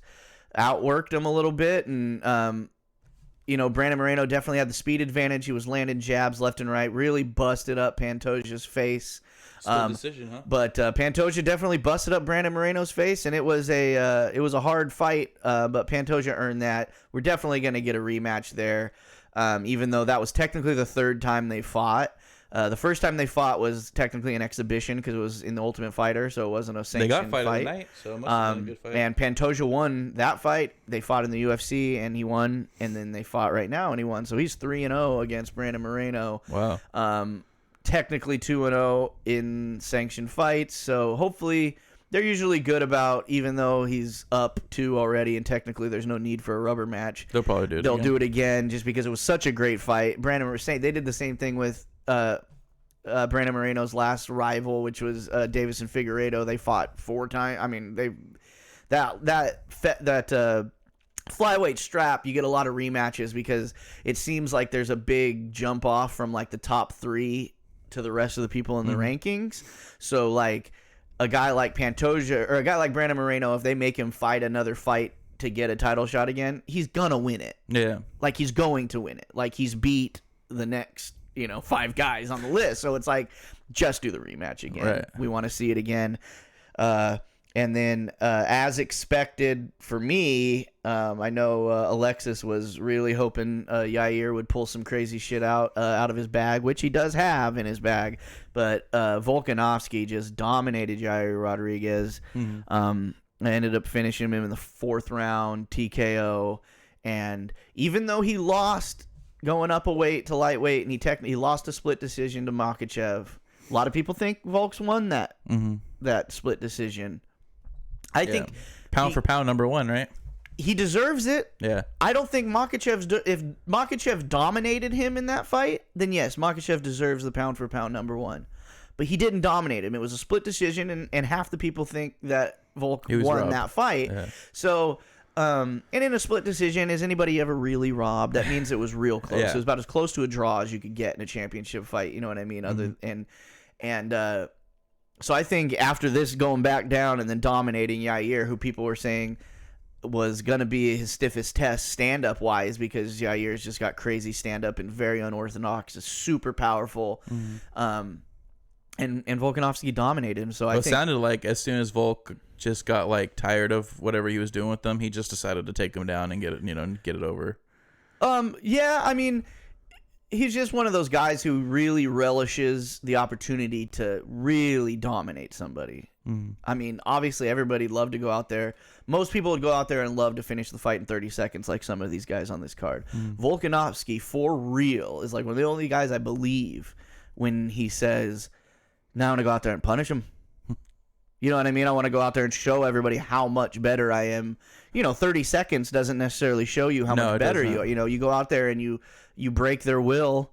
outworked him a little bit. And Brandon Moreno definitely had the speed advantage. He was landing jabs left and right, really busted up Pantoja's face. Decision, huh? But Pantoja definitely busted up Brandon Moreno's face, and it was a hard fight. But Pantoja earned that. We're definitely going to get a rematch there, even though that was technically the third time they fought. The first time they fought was technically an exhibition because it was in the Ultimate Fighter, so it wasn't a sanctioned fight. They got fight of the night, so it must have been a good fight. And Pantoja won that fight. They fought in the UFC, and he won. And then they fought right now, and he won. So he's 3-0 against Brandon Moreno. Wow. Technically 2-0 in sanctioned fights, so hopefully they're usually good about, even though he's up 2 already and technically there's no need for a rubber match. They'll probably do it. They'll do it again just because it was such a great fight. Brandon was saying they did the same thing with Brandon Moreno's last rival, which was Davison Figueiredo. They fought 4 times. I mean, that flyweight strap, you get a lot of rematches because it seems like there's a big jump off from like the top 3 to the rest of the people in the rankings. So like a guy like Pantoja or a guy like Brandon Moreno, if they make him fight another fight to get a title shot again, he's gonna win it. Yeah, like he's going to win it. Like he's beat the next 5 guys on the list. So it's like, just do the rematch again. Right. We want to see it again. And then, as expected for me, I know Alexis was really hoping Yair would pull some crazy shit out of his bag, which he does have in his bag. But Volkanovski just dominated Yair Rodriguez. I ended up finishing him in the 4th round, TKO. And even though he lost going up a weight to lightweight, and he lost a split decision to Makhachev, a lot of people think Volk's won that split decision. I think pound for pound #1, right? He deserves it. Yeah. I don't think if Makhachev dominated him in that fight, then yes, Makhachev deserves the pound for pound #1. But he didn't dominate him. It was a split decision, and half the people think that Volk won that fight. Yeah. So, and in a split decision, is anybody ever really robbed? That means it was real close. Yeah. It was about as close to a draw as you could get in a championship fight. You know what I mean? So I think after this going back down and then dominating Yair, who people were saying was going to be his stiffest test stand-up wise, because Yair's just got crazy stand-up and very unorthodox, is super powerful. And Volkanovski dominated him. So I think it sounded like as soon as Volk just got like tired of whatever he was doing with them, he just decided to take him down and get it over. Yeah, I mean, he's just one of those guys who really relishes the opportunity to really dominate somebody. I mean, obviously, everybody'd love to go out there. Most people would go out there and love to finish the fight in 30 seconds, like some of these guys on this card. Volkanovski, for real, is like one of the only guys I believe when he says, now I want to go out there and punish him. You know what I mean? I want to go out there and show everybody how much better I am. 30 seconds doesn't necessarily show you how much better you are. You go out there and you break their will,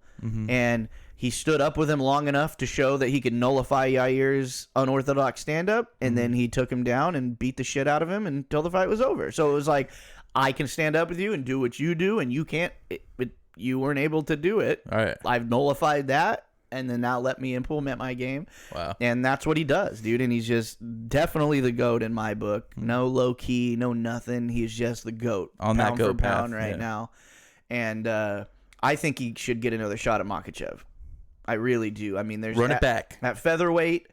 and he stood up with him long enough to show that he could nullify Yair's unorthodox stand-up, and then he took him down and beat the shit out of him until the fight was over. So it was like, I can stand up with you and do what you do, and you can't. You weren't able to do it. All right. I've nullified that, and then now let me implement my game. Wow. And that's what he does, dude. And he's just definitely the GOAT in my book. No low key, no nothing. He's just the GOAT. On that GOAT pound path, right now. And I think he should get another shot at Makhachev. I really do. I mean, there's run it back at featherweight.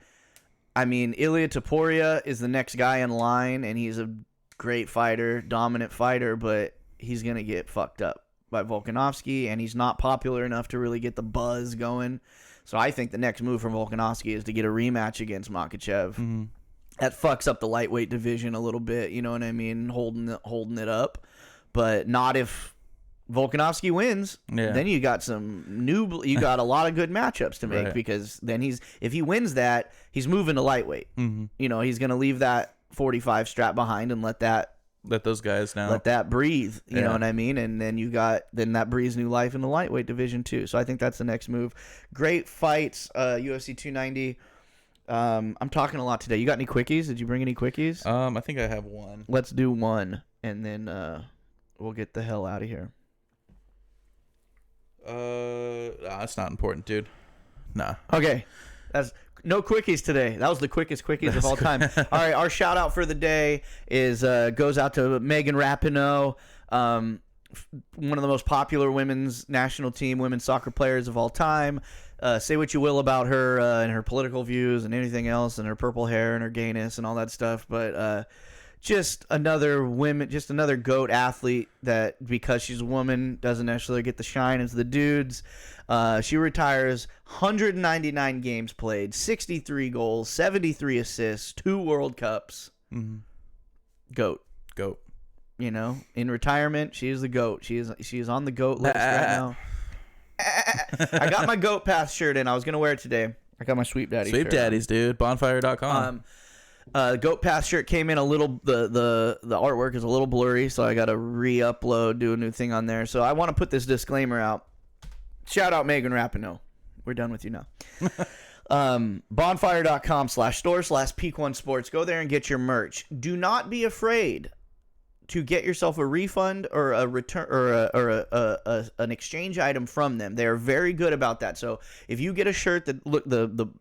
I mean, Ilia Topuria is the next guy in line, and he's a great fighter, dominant fighter, but he's gonna get fucked up by Volkanovski, and he's not popular enough to really get the buzz going. So I think the next move from Volkanovski is to get a rematch against Makhachev. That fucks up the lightweight division a little bit, you know what I mean, holding it up, but not if Volkanovski wins. Then you got you got a lot of good matchups to make, because then if he wins that, he's moving to lightweight. He's gonna leave that 45 strap behind and let those guys now let that breathe. You know what I mean? And then then that breathes new life in the lightweight division too. So I think that's the next move. Great fights. UFC 290. I'm talking a lot today. You got any quickies? Did you bring any quickies? I think I have one. Let's do one, and then we'll get the hell out of here. That's not important, dude. Nah. Okay. That's no quickies today. That was the quickest quickies of all time. All right, our shout out for the day goes out to Megan Rapinoe, one of the most popular women's national team women's soccer players of all time. Say what you will about her and her political views and anything else, and her purple hair and her gayness and all that stuff, but just another GOAT athlete that, because she's a woman, doesn't necessarily get the shine as the dudes. She retires 199 games played, 63 goals, 73 assists, 2 World Cups. GOAT. In retirement, she is the GOAT. She is on the GOAT list right now. I got my GOAT Pass shirt in. I was gonna wear it today. I got my Sweet Daddy shirt. Sweet Daddies, dude. Bonfire.com. Goat Pass shirt came in a little. The artwork is a little blurry, so I got to re-upload, do a new thing on there. So I want to put this disclaimer out. Shout out Megan Rapinoe. We're done with you now. Bonfire.com/store/Peak1Sports. Go there and get your merch. Do not be afraid to get yourself a refund or a return or an exchange item from them. They are very good about that. So if you get a shirt that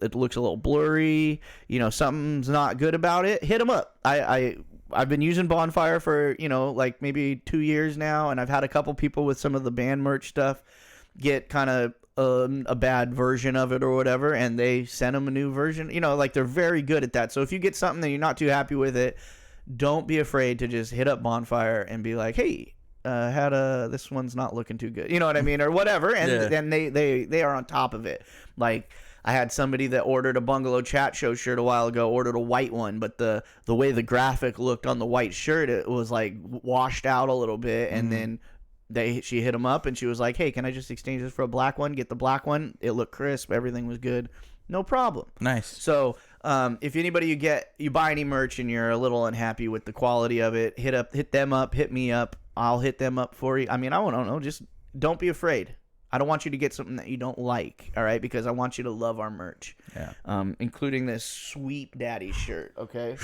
it looks a little blurry, you know, something's not good about it, hit them up. I've been using Bonfire for, you know, like maybe 2 years now, and I've had a couple people with some of the band merch stuff get kind of a bad version of it or whatever, and they send them a new version. You know, like they're very good at that. So if you get something that you're not too happy with it, don't be afraid to just hit up Bonfire and be like, hey, this one's not looking too good. You know what I mean? Or whatever. And then they are on top of it. Like, I had somebody that ordered a Bungalow Chat Show shirt a while ago, ordered a white one, but the way the graphic looked on the white shirt, it was like washed out a little bit. And then she hit them up and she was like, hey, can I just exchange this for a black one? Get the black one. It looked crisp. Everything was good. No problem. Nice. So if anybody you buy any merch and you're a little unhappy with the quality of it, hit them up, hit me up. I'll hit them up for you. I mean, I don't know. Just don't be afraid. I don't want you to get something that you don't like, all right? Because I want you to love our merch. Yeah. Including this Sweet Daddy shirt, okay?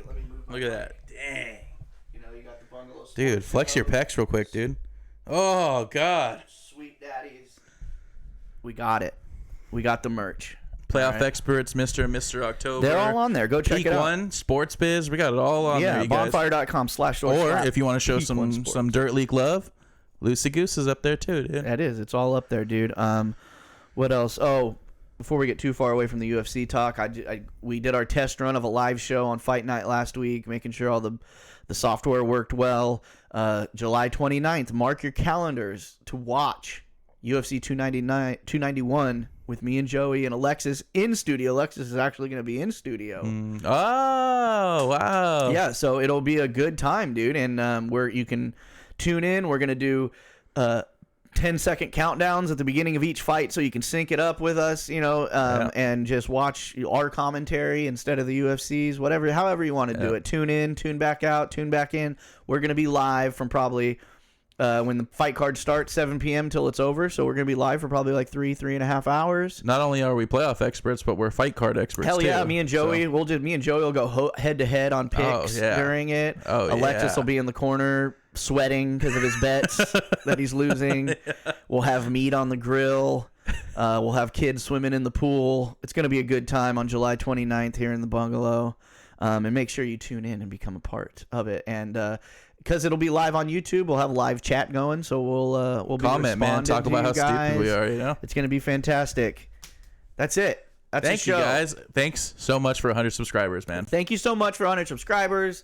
Let me move. Look at that. Dang. You know, you got the Bungalow. Dude, flex your pecs real quick, dude. Oh, God. Sweet Daddies. We got it. We got the merch. Playoff experts, Mr. and Mr. October. They're all on there. Go check Peak it out. One, Sports Biz. We got it all on there, you guys. Bonfire.com/store. Or if you want to show some Dirt League love, Lucy Goose is up there too, dude. That is. It's all up there, dude. What else? Oh, before we get too far away from the UFC talk, we did our test run of a live show on Fight Night last week, making sure all the software worked well. July 29th, mark your calendars to watch UFC 291 with me and Joey and Alexis in studio. Alexis is actually going to be in studio. Oh, wow. Yeah, so it'll be a good time, dude. And where you can tune in. We're going to do 10-second countdowns at the beginning of each fight so you can sync it up with us, you know, and just watch our commentary instead of the UFC's, however you want to do it. Tune in, tune back out, tune back in. We're going to be live from probably when the fight card starts, 7 p.m. till it's over. So we're going to be live for probably like 3.5 hours. Not only are we playoff experts, but we're fight card experts. Hell yeah, too. me and Joey will go head to head on picks during it. Alexis will be in the corner sweating because of his bets that he's losing. We'll have meat on the grill. We'll have kids swimming in the pool. It's going to be a good time on July 29th here in the Bungalow. And make sure you tune in and become a part of it. And because it'll be live on YouTube, we'll have live chat going. So we'll comment, man. Talk about how stupid we are. You know, it's going to be fantastic. That's it. That's Thank you guys. Thanks so much for 100 subscribers, man. Thank you so much for 100 subscribers.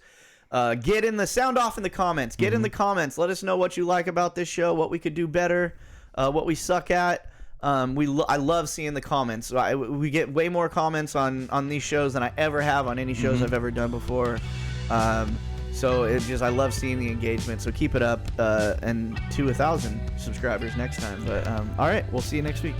Get in the sound off in the comments. Get in the comments. Let us know what you like about this show, what we could do better, what we suck at. I love seeing the comments. We get way more comments on these shows than I ever have on any shows I've ever done before. So I love seeing the engagement. So keep it up, and to 1,000 subscribers next time. But all right, we'll see you next week.